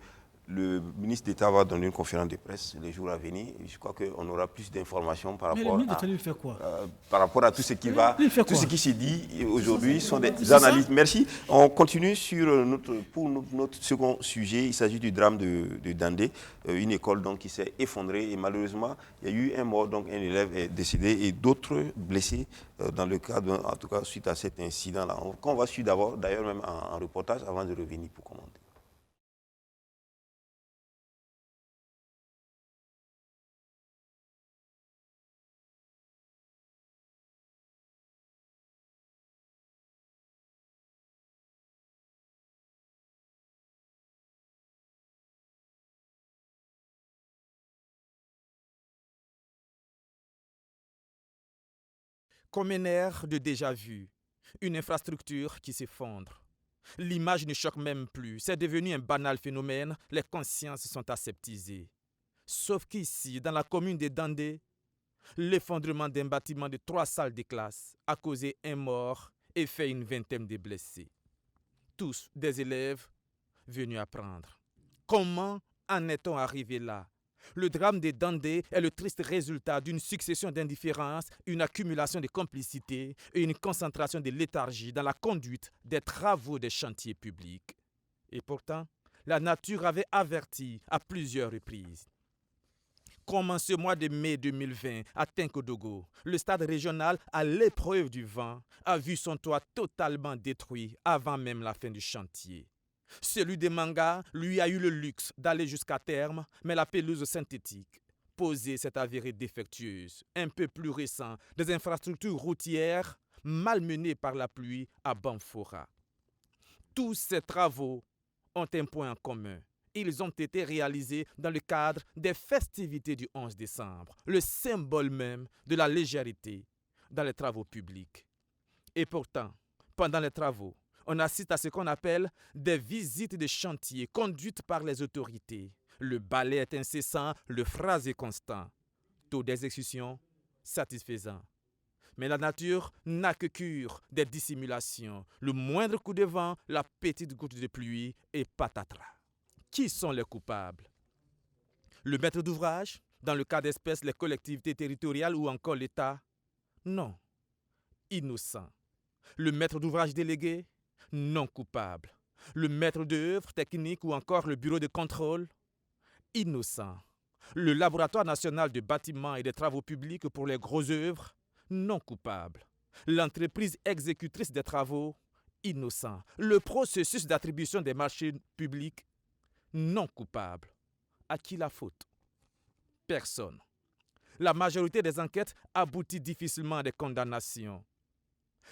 le ministre d'État va donner une conférence de presse les jours à venir. Je crois qu'on aura plus d'informations par rapport à tout ce qui tout ce qui s'est dit aujourd'hui sont des analyses. Merci. On continue pour notre second sujet. Il s'agit du drame de Dandé, une école donc qui s'est effondrée et malheureusement il y a eu un mort, donc un élève est décédé et d'autres blessés dans le cadre, en tout cas suite à cet incident-là. On va suivre d'abord, d'ailleurs même en reportage avant de revenir pour commenter. Comme un air de déjà-vu, une infrastructure qui s'effondre. L'image ne choque même plus, c'est devenu un banal phénomène, les consciences sont aseptisées. Sauf qu'ici, dans la commune de Dandé, l'effondrement d'un bâtiment de 3 salles de classe a causé un mort et fait une vingtaine de blessés. Tous des élèves venus apprendre. Comment en est-on arrivé là? Le drame des Dandé est le triste résultat d'une succession d'indifférences, une accumulation de complicité et une concentration de léthargie dans la conduite des travaux des chantiers publics. Et pourtant, la nature avait averti à plusieurs reprises. Comme en ce mois de mai 2020, à Tinkodogo, le stade régional, à l'épreuve du vent, a vu son toit totalement détruit avant même la fin du chantier. Celui de Manga, lui, a eu le luxe d'aller jusqu'à terme, mais la pelouse synthétique posée s'est avérée défectueuse. Un peu plus récent, des infrastructures routières malmenées par la pluie à Banfora. Tous ces travaux ont un point en commun. Ils ont été réalisés dans le cadre des festivités du 11 décembre, le symbole même de la légèreté dans les travaux publics. Et pourtant, pendant les travaux, on assiste à ce qu'on appelle des visites de chantier conduites par les autorités. Le balai est incessant, le phrasé constant. Taux d'exécution satisfaisant. Mais la nature n'a que cure des dissimulations. Le moindre coup de vent, la petite goutte de pluie et patatras. Qui sont les coupables? Le maître d'ouvrage, dans le cas d'espèce les collectivités territoriales ou encore l'État? Non. Innocent. Le maître d'ouvrage délégué? Non coupable. Le maître d'œuvre technique ou encore le bureau de contrôle? Innocent. Le laboratoire national de bâtiments et des travaux publics pour les grosses œuvres? Non coupable. L'entreprise exécutrice des travaux? Innocent. Le processus d'attribution des marchés publics? Non coupable. À qui la faute? Personne. La majorité des enquêtes aboutit difficilement à des condamnations.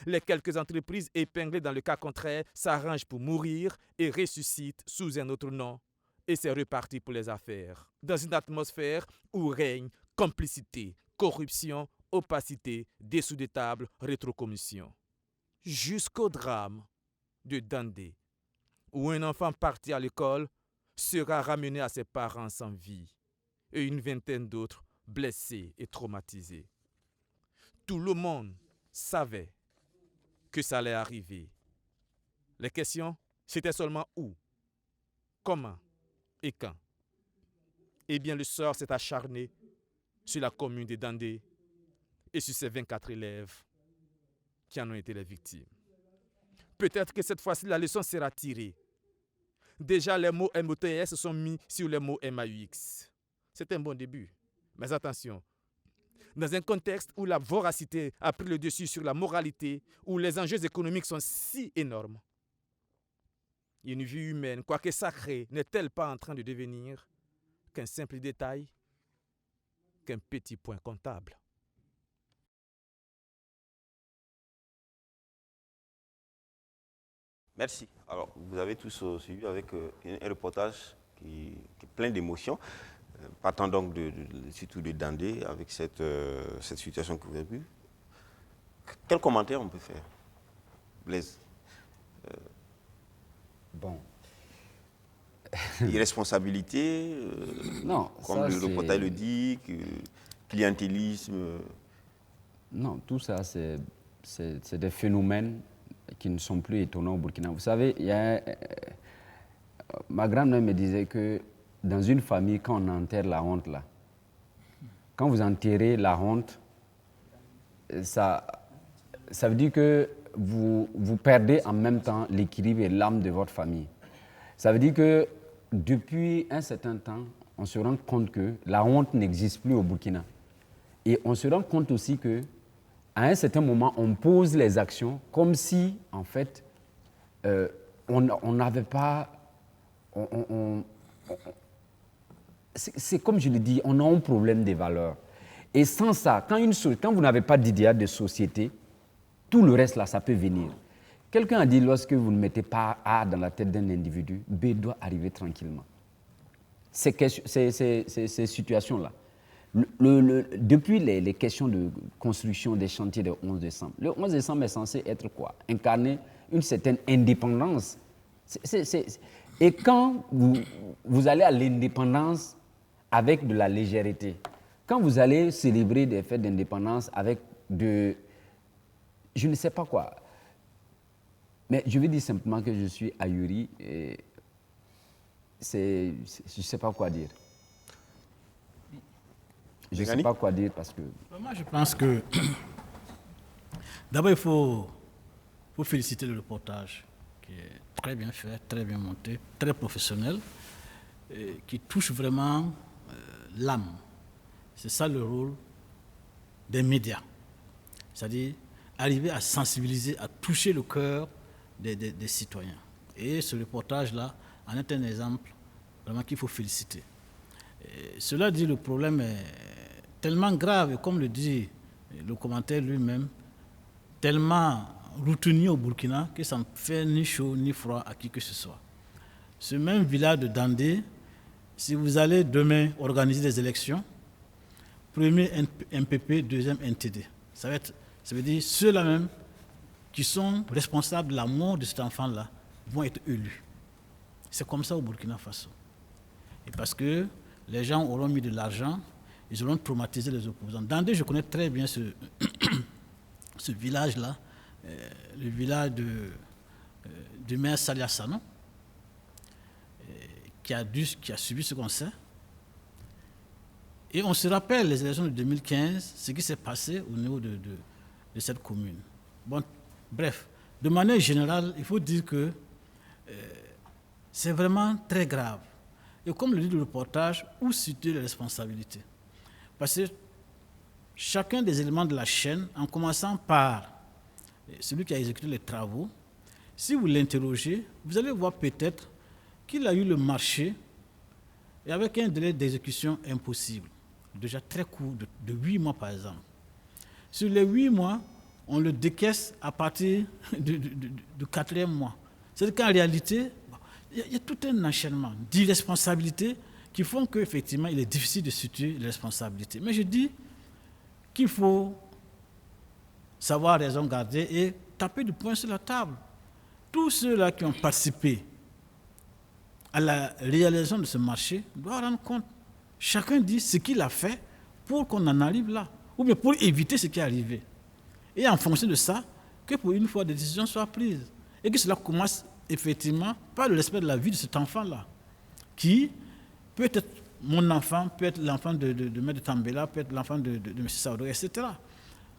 Les quelques entreprises épinglées dans le cas contraire s'arrangent pour mourir et ressuscitent sous un autre nom. Et c'est reparti pour les affaires. Dans une atmosphère où règne complicité, corruption, opacité, dessous des tables, rétrocommission. Jusqu'au drame de Dandé, où un enfant parti à l'école sera ramené à ses parents sans vie et une vingtaine d'autres blessés et traumatisés. Tout le monde savait que ça allait arriver. Les questions, c'était seulement où, comment et quand. Eh bien, le sort s'est acharné sur la commune de Dandé et sur ses 24 élèves qui en ont été les victimes. Peut-être que cette fois-ci, la leçon sera tirée. Déjà, les mots MOTS sont mis sur les mots MAUX. C'est un bon début. Mais attention, dans un contexte où la voracité a pris le dessus sur la moralité, où les enjeux économiques sont si énormes, une vie humaine, quoique sacrée, n'est-elle pas en train de devenir qu'un simple détail, qu'un petit point comptable? Merci. Alors, vous avez tous suivi avec un reportage qui est plein d'émotions, partant donc surtout de Dandé, avec cette situation que vous avez vue. Quel commentaire on peut faire, Blaise? Bon. Irresponsabilité, non, comme le reportage le dit, clientélisme. Non, tout ça, c'est des phénomènes qui ne sont plus étonnants au Burkina. Vous savez, ma grand-mère me disait que dans une famille, quand on enterre la honte, là, quand vous enterrez la honte, ça veut dire que vous perdez en même temps l'équilibre et l'âme de votre famille. Ça veut dire que depuis un certain temps, on se rend compte que la honte n'existe plus au Burkina. Et on se rend compte aussi que à un certain moment, on pose les actions comme si, en fait, on n'avait pas... c'est comme je le dis, on a un problème des valeurs. Et sans ça, quand vous n'avez pas d'idéal de société, tout le reste là, ça peut venir. Quelqu'un a dit, lorsque vous ne mettez pas A dans la tête d'un individu, B doit arriver tranquillement. Ces situations-là, Depuis les questions de construction des chantiers du 11 décembre, le 11 décembre est censé être quoi? Incarner une certaine indépendance. Et quand vous allez à l'indépendance avec de la légèreté, quand vous allez célébrer des fêtes d'indépendance avec je ne sais pas quoi, mais je vais dire simplement que je suis ahuri et je ne sais pas quoi dire. Je ne sais pas quoi dire parce que... Moi, je pense que d'abord, il faut féliciter le reportage qui est très bien fait, très bien monté, très professionnel, et qui touche vraiment l'âme. C'est ça le rôle des médias. C'est-à-dire arriver à sensibiliser, à toucher le cœur des citoyens. Et ce reportage-là en est un exemple vraiment qu'il faut féliciter. Et cela dit, le problème est tellement grave, et comme le dit le commentaire lui-même, tellement routinier au Burkina que ça ne fait ni chaud ni froid à qui que ce soit. Ce même village de Dandé, si vous allez demain organiser des élections, premier MPP, deuxième NTD, ça veut dire ceux-là même qui sont responsables de la mort de cet enfant-là vont être élus. C'est comme ça au Burkina Faso. Et parce que les gens auront mis de l'argent, ils auront traumatisé les opposants. Dandé, je connais très bien ce village-là, le village du maire Salia Sano, qui a subi ce qu'on sait. Et on se rappelle les élections de 2015, ce qui s'est passé au niveau de cette commune. Bon, bref, de manière générale, il faut dire que c'est vraiment très grave. Et comme le dit le reportage, où situer les responsabilités? Parce que chacun des éléments de la chaîne, en commençant par celui qui a exécuté les travaux, si vous l'interrogez, vous allez voir peut-être qu'il a eu le marché et avec un délai d'exécution impossible, déjà très court, de 8 mois par exemple. Sur les 8 mois, on le décaisse à partir du 4e mois. C'est-à-dire qu'en réalité, il y a tout un enchaînement d'irresponsabilités qui font qu'effectivement, il est difficile de situer les responsabilités. Mais je dis qu'il faut savoir raison garder et taper du poing sur la table. Tous ceux-là qui ont participé à la réalisation de ce marché doivent rendre compte. Chacun dit ce qu'il a fait pour qu'on en arrive là, ou bien pour éviter ce qui est arrivé. Et en fonction de ça, que pour une fois des décisions soient prises. Et que cela commence effectivement par le respect de la vie de cet enfant-là, qui peut être mon enfant, peut être l'enfant de M. Tambela, peut être l'enfant de M. Saoudou, etc.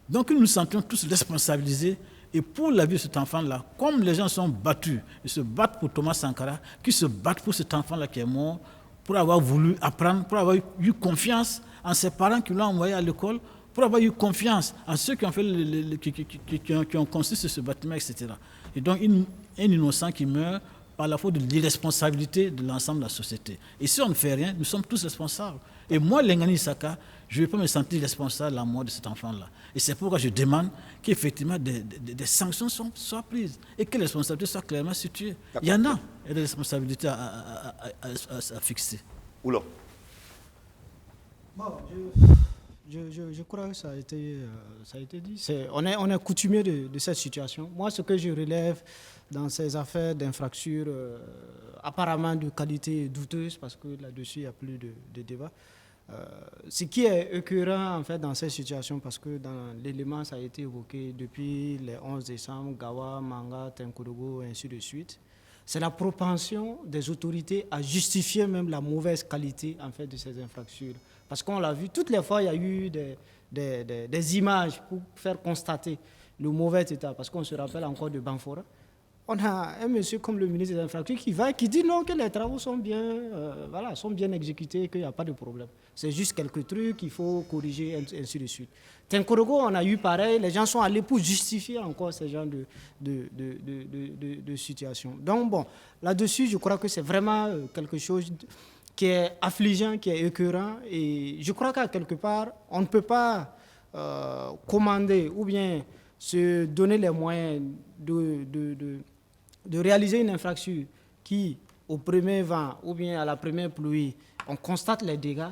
Donc nous nous sentons tous responsabilisés. Et pour la vie de cet enfant-là, comme les gens sont battus, ils se battent pour Thomas Sankara, qui se battent pour cet enfant-là qui est mort, pour avoir voulu apprendre, pour avoir eu confiance en ses parents qui l'ont envoyé à l'école, pour avoir eu confiance en ceux qui ont fait qui ont construit ce bâtiment, etc. Et donc un innocent qui meurt par la faute de l'irresponsabilité de l'ensemble de la société. Et si on ne fait rien, nous sommes tous responsables. Et moi, Lengani Saka, je ne vais pas me sentir responsable de la mort de cet enfant-là. Et c'est pourquoi je demande qu'effectivement des sanctions soient prises et que les responsabilités soient clairement situées. Il y en a des responsabilités à fixer. Oula. Bon, je crois que ça a été dit. On est coutumier de cette situation. Moi, ce que je relève dans ces affaires d'infraction apparemment de qualité douteuse, parce que là-dessus, il n'y a plus de débat, ce qui est écœurant en fait dans cette situation, parce que dans l'élément, ça a été évoqué depuis les 11 décembre, Gawa, Manga, Tenkodogo, et ainsi de suite, c'est la propension des autorités à justifier même la mauvaise qualité en fait de ces infractions. Parce qu'on l'a vu, toutes les fois, il y a eu des images pour faire constater le mauvais état. Parce qu'on se rappelle encore de Banfora. On a un monsieur comme le ministre des Infrastructures qui dit non, que les travaux sont bien, sont bien exécutés, qu'il n'y a pas de problème. C'est juste quelques trucs qu'il faut corriger, ainsi de suite. Tenkorogo, on a eu pareil, les gens sont allés pour justifier encore ce genre de situation. Donc bon, là-dessus, je crois que c'est vraiment quelque chose qui est affligeant, qui est écœurant. Et je crois qu'à quelque part, on ne peut pas commander ou bien se donner les moyens de réaliser une infraction qui, au premier vent ou bien à la première pluie, on constate les dégâts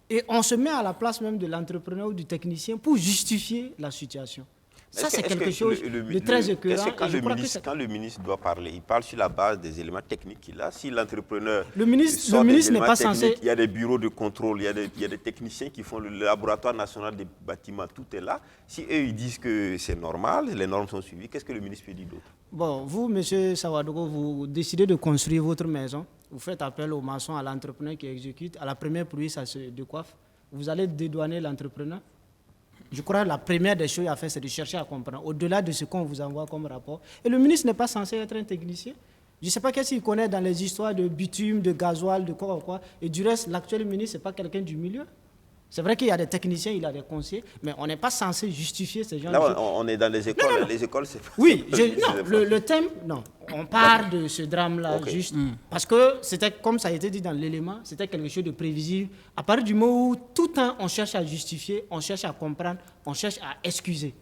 Et on se met à la place même de l'entrepreneur ou du technicien pour justifier la situation. Ça, c'est quelque chose de très écœurant. Quand le ministre doit parler, il parle sur la base des éléments techniques qu'il a. Si l'entrepreneur le ministre n'est pas censé... Il y a des bureaux de contrôle, il y a des techniciens qui font le laboratoire national des bâtiments, tout est là. Si eux, ils disent que c'est normal, les normes sont suivies, qu'est-ce que le ministre peut dire d'autre? Bon, vous, M. Sawadogo, vous décidez de construire votre maison. Vous faites appel au maçon, à l'entrepreneur qui exécute. À la première pluie, ça se décoiffe. Vous allez dédouaner l'entrepreneur. Je crois que la première des choses à faire, c'est de chercher à comprendre, au-delà de ce qu'on vous envoie comme rapport. Et le ministre n'est pas censé être un technicien. Je ne sais pas qu'est-ce qu'il connaît dans les histoires de bitume, de gasoil, de quoi ou quoi. Et du reste, l'actuel ministre, ce n'est pas quelqu'un du milieu. C'est vrai qu'il y a des techniciens, il y a des conseillers, mais on n'est pas censé justifier ces gens. Là, on est dans les écoles. Non. Les écoles, c'est... Oui, le thème, non. On part de ce drame-là juste parce que c'était, comme ça a été dit dans l'élément, c'était quelque chose de prévisible. À partir du moment où tout le temps on cherche à justifier, on cherche à comprendre, on cherche à excuser.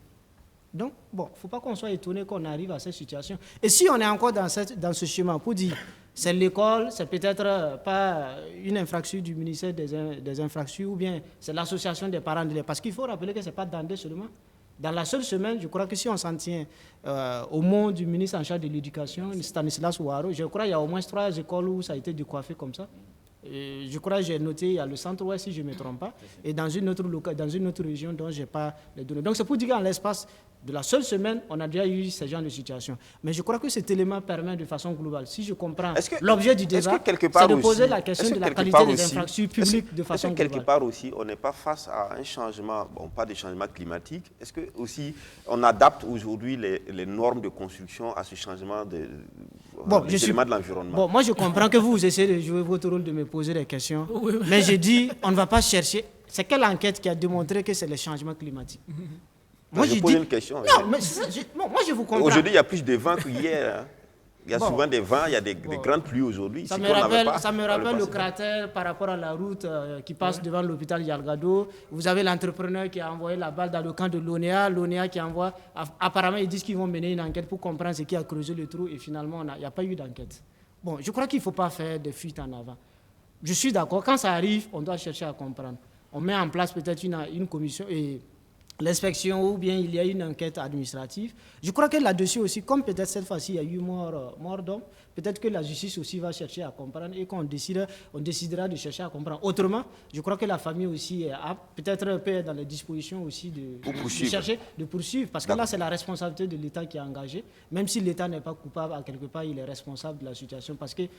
Donc, bon, il ne faut pas qu'on soit étonné qu'on arrive à cette situation. Et si on est encore dans ce schéma pour dire c'est l'école, c'est peut-être pas une infraction du ministère des infractions ou bien c'est l'association des parents d'élèves. Parce qu'il faut rappeler que ce n'est pas Dandé seulement. Dans la seule semaine, je crois que si on s'en tient au mot du ministre en charge de l'éducation, Stanislas Ouaro, je crois qu'il y a au moins 3 écoles où ça a été décoiffé comme ça. Et je crois que j'ai noté, il y a le centre-ouest, si je ne me trompe pas, et dans une autre région dont je n'ai pas les données. Donc c'est pour dire qu'en l'espace de la seule semaine, on a déjà eu ce genre de situation. Mais je crois que cet élément permet de façon globale, si je comprends l'objet du débat, c'est de poser la question de la qualité des infrastructures publiques de façon globale. Quelque part aussi, on n'est pas face à un changement, bon, pas de changement climatique. Est-ce que aussi on adapte aujourd'hui les normes de construction à ce changement de l'environnement? Bon, moi je comprends que vous essayez de jouer votre rôle de me poser des questions, mais je dis, on ne va pas chercher. C'est quelle enquête qui a démontré que c'est le changement climatique? Moi, je pose une question. Non, mais moi, je vous comprends. Aujourd'hui, il y a plus de vent qu'hier. Hein. Il y a souvent des vents, il y a des grandes pluies aujourd'hui. Ça me rappelle le cratère par rapport à la route qui passe devant l'hôpital Yalgado. Vous avez l'entrepreneur qui a envoyé la balle dans le camp de l'ONEA. L'ONEA qui envoie... Apparemment, ils disent qu'ils vont mener une enquête pour comprendre ce qui a creusé le trou. Et finalement, il n'y a pas eu d'enquête. Bon, je crois qu'il ne faut pas faire de fuite en avant. Je suis d'accord. Quand ça arrive, on doit chercher à comprendre. On met en place peut-être une commission... et l'inspection ou bien il y a une enquête administrative. Je crois que là-dessus aussi, comme peut-être cette fois-ci il y a eu mort d'homme, peut-être que la justice aussi va chercher à comprendre et qu'on décidera de chercher à comprendre. Autrement, je crois que la famille aussi peut-être peut être dans les dispositions aussi de poursuivre. Parce que là, c'est la responsabilité de l'État qui est engagée. Même si l'État n'est pas coupable, à quelque part, il est responsable de la situation parce qu'il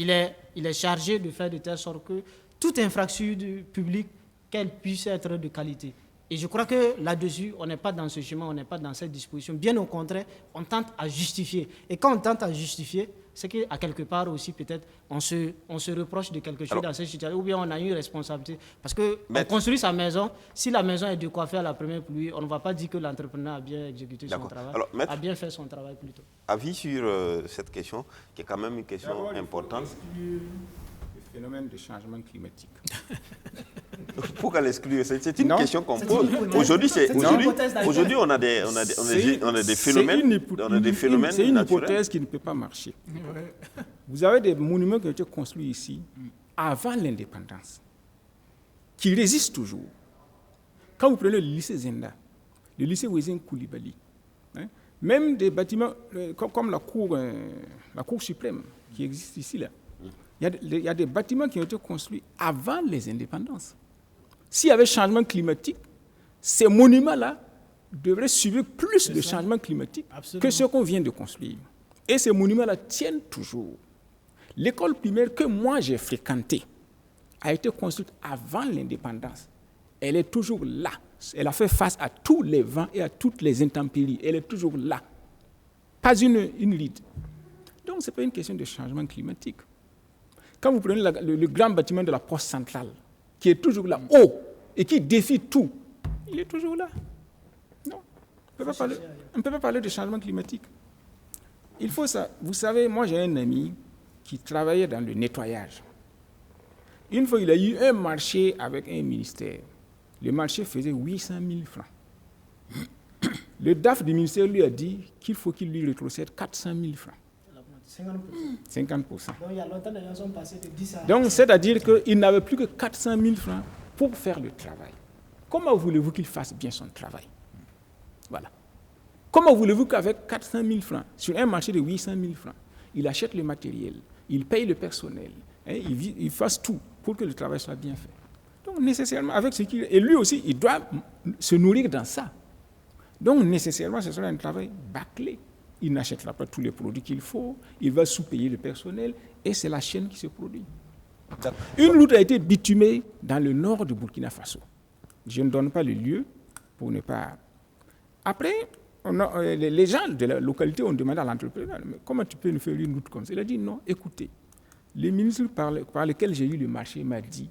est chargé de faire de telle sorte que toute infraction du public, qu'elle puisse être de qualité. Et je crois que là-dessus, on n'est pas dans ce chemin, on n'est pas dans cette disposition. Bien au contraire, on tente à justifier. Et quand on tente à justifier, c'est qu'à quelque part aussi, peut-être, on se reproche de quelque chose dans cette situation, ou bien on a une responsabilité. Parce qu'on construit sa maison, si la maison est décoiffée à la première pluie, on ne va pas dire que l'entrepreneur a bien exécuté son travail, a bien fait son travail plutôt. Avis sur cette question, qui est quand même une question importante. Le phénomène de changement climatique. Pourquoi l'exclure? C'est une question qu'on pose. Aujourd'hui, on a des phénomènes. C'est une hypothèse qui ne peut pas marcher. Vous avez des monuments qui ont été construits ici avant l'indépendance, qui résistent toujours. Quand vous prenez le lycée Zenda, le lycée Ouezin Koulibaly, même des bâtiments comme la Cour suprême qui existe ici, là, il y a des bâtiments qui ont été construits avant les indépendances. S'il y avait changement climatique, ces monuments-là devraient subir plus de changement climatique que ce qu'on vient de construire. Et ces monuments-là tiennent toujours. L'école primaire que moi j'ai fréquentée a été construite avant l'indépendance. Elle est toujours là. Elle a fait face à tous les vents et à toutes les intempéries. Elle est toujours là. Pas une ride. Donc, ce n'est pas une question de changement climatique. Quand vous prenez le grand bâtiment de la Poste centrale, qui est toujours là, haut, et qui défie tout, il est toujours là. Non, on ne peut pas parler de changement climatique. Il faut ça. Vous savez, moi j'ai un ami qui travaillait dans le nettoyage. Une fois, il a eu un marché avec un ministère. Le marché faisait 800 000 francs. Le DAF du ministère lui a dit qu'il faut qu'il lui rétrocède 400 000 francs. 50%. Donc, il y a longtemps, les gens sont passés de 10 à... Donc, c'est-à-dire qu'il n'avait plus que 400 000 francs pour faire le travail. Comment voulez-vous qu'il fasse bien son travail? Voilà. Comment voulez-vous qu'avec 400 000 francs, sur un marché de 800 000 francs, il achète le matériel, il paye le personnel, hein, il fasse tout pour que le travail soit bien fait? Donc, nécessairement, avec ce qu'il... Et lui aussi, il doit se nourrir dans ça. Donc, nécessairement, ce sera un travail bâclé. Il n'achètera pas tous les produits qu'il faut, il va sous-payer le personnel, et c'est la chaîne qui se produit. Une route a été bitumée dans le nord du Burkina Faso. Je ne donne pas le lieu pour ne pas... Après, les gens de la localité ont demandé à l'entrepreneur, mais comment tu peux nous faire une route comme ça? Il a dit non, écoutez, le ministre par lequel j'ai eu le marché m'a dit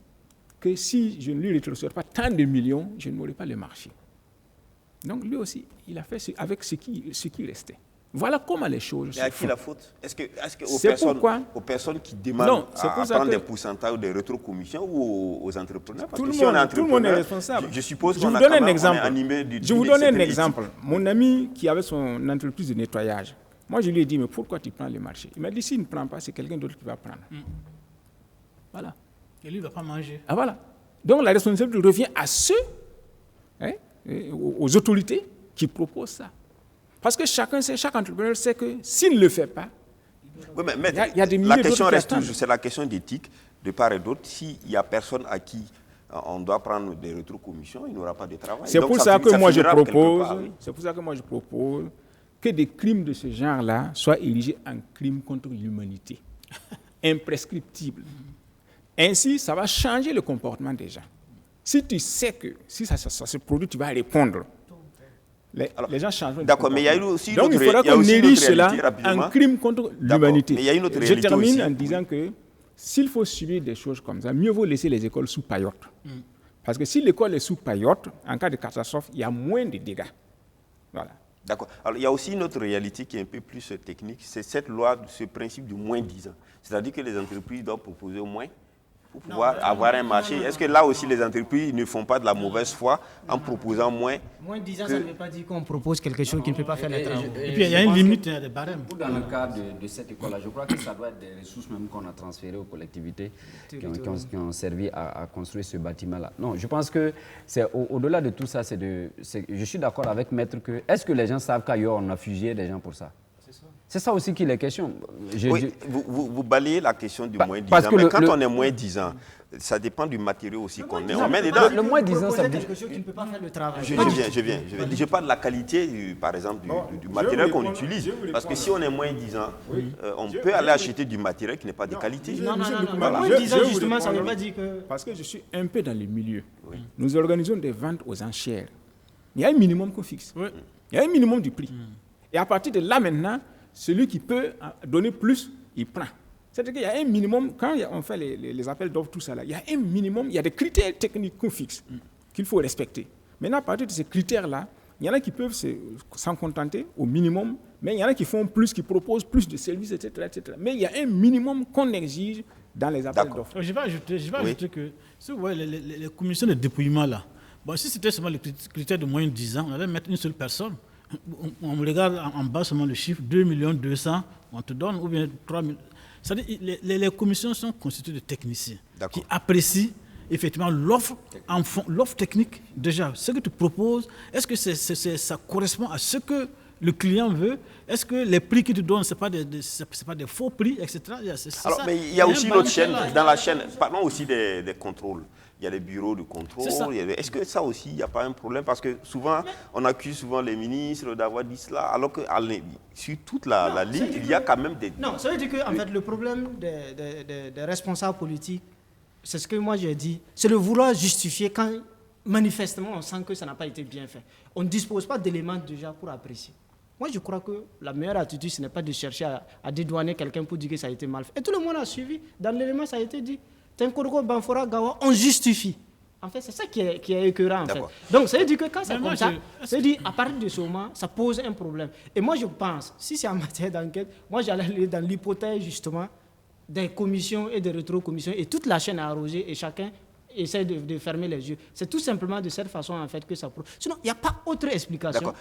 que si je ne lui retransfère pas tant de millions, je n'aurai pas le marché. Donc lui aussi, il a fait avec ce qui restait. Voilà comment les choses se font. Et à qui la faute? Est-ce que aux personnes qui demandent à prendre des pourcentages ou des rétrocommissions ou aux entrepreneurs? Parce tout que le monde est responsable. Je suppose qu'on a donne un exemple. Je vous donne un exemple. Mon ami qui avait son entreprise de nettoyage, moi je lui ai dit, mais pourquoi tu prends le marché? Il m'a dit, s'il ne prend pas, c'est quelqu'un d'autre qui va prendre. Voilà. Et lui, il ne va pas manger. Ah voilà. Donc la responsabilité revient à ceux, hein, aux autorités qui proposent ça. Parce que chaque entrepreneur sait que s'il ne le fait pas, oui, mais il y a des milliers d'autres qui attendent. C'est la question d'éthique de part et d'autre. S'il n'y a personne à qui on doit prendre des rétrocommissions, il n'y aura pas de travail. C'est pour ça que moi je propose que des crimes de ce genre-là soient érigés en crimes contre l'humanité, imprescriptibles. Ainsi, ça va changer le comportement des gens. Si tu sais que si ça se produit, tu vas répondre. Les gens changent. D'accord, mais il y a aussi donc il faudra qu'on érige cela en crime contre l'humanité. Je termine en disant que s'il faut subir des choses comme ça, mieux vaut laisser les écoles sous paillotte. Parce que si l'école est sous paillotte, en cas de catastrophe, il y a moins de dégâts. Voilà. D'accord. Alors il y a aussi une autre réalité qui est un peu plus technique, c'est cette loi, ce principe du moins 10 ans. C'est-à-dire que les entreprises doivent proposer au moins pour pouvoir avoir un marché. Est-ce que là aussi les entreprises ne font pas de la mauvaise foi en proposant moins? Moins 10 ans, ça ne veut pas dire qu'on propose quelque chose qui ne peut pas faire les travaux. Et puis il y a une limite des barèmes. Dans le cas de cette école-là, je crois que ça doit être des ressources même qu'on a transférées aux collectivités qui ont servi à construire ce bâtiment-là. Non, je pense que c'est au-delà de tout ça, je suis d'accord avec Maître que est-ce que les gens savent qu'ailleurs on a fusillé des gens pour ça? C'est ça aussi qu'il est question. Vous balayez la question du moins 10 ans, mais quand on est moins 10 ans, ça dépend du matériau aussi qu'on est. On met dedans. Le moins 10 ans, ça veut dire quelque chose qui ne peut pas faire le travail. Je viens. Je parle de la qualité, par exemple, du matériel qu'on utilise. Parce que si on est moins 10 ans, on peut aller acheter du matériel qui n'est pas de qualité. Non. Moins 10 ans, justement, ça ne veut pas dire que... Parce que je suis un peu dans le milieu. Nous organisons des ventes aux enchères. Il y a un minimum qu'on fixe. Il y a un minimum du prix. Et à partir de là, maintenant, celui qui peut donner plus, il prend. C'est-à-dire qu'il y a un minimum, quand on fait les appels d'offres, tout ça, là, il y a un minimum, il y a des critères techniques qu'on fixe, qu'il faut respecter. Maintenant, à partir de ces critères-là, il y en a qui peuvent s'en contenter au minimum, mais il y en a qui font plus, qui proposent plus de services, etc. Mais il y a un minimum qu'on exige dans les appels d'offres. Je vais ajouter que, si vous voyez les commissions de dépouillement, là, bon, si c'était seulement le critère de moins de 10 ans, on allait mettre une seule personne. On regarde en bas seulement le chiffre, 2 200 000, on te donne, ou bien 3 000. C'est-à-dire les commissions sont constituées de techniciens qui apprécient effectivement l'offre technique. Déjà, ce que tu proposes, est-ce que ça correspond à ce que le client veut? Est-ce que les prix qu'il te donne, ce n'est pas des faux prix, etc. Alors, mais il y a aussi une autre chaîne. Dans la chaîne, parlons aussi des contrôles. Il y a des bureaux de contrôle. Est-ce que ça aussi, il n'y a pas un problème? Parce que souvent, on accuse souvent les ministres d'avoir dit cela, alors que sur toute la ligne, il y a quand même des... Non, ça veut dire que en fait, le problème des responsables politiques, c'est ce que moi j'ai dit, c'est de vouloir justifier quand manifestement on sent que ça n'a pas été bien fait. On ne dispose pas d'éléments déjà pour apprécier. Moi, je crois que la meilleure attitude, ce n'est pas de chercher à dédouaner quelqu'un pour dire que ça a été mal fait. Et tout le monde a suivi. Dans l'élément, ça a été dit. On justifie. En fait, c'est ça qui est écœurant, en fait. Donc, ça veut dire que quand c'est comme ça, ça veut dire à partir de ce moment, ça pose un problème. Et moi, je pense, si c'est en matière d'enquête, moi, j'allais aller dans l'hypothèse, justement, des commissions et des rétrocommissions, et toute la chaîne à arroser, et chacun essaie de fermer les yeux. C'est tout simplement de cette façon en fait que ça... Sinon, il n'y a pas autre explication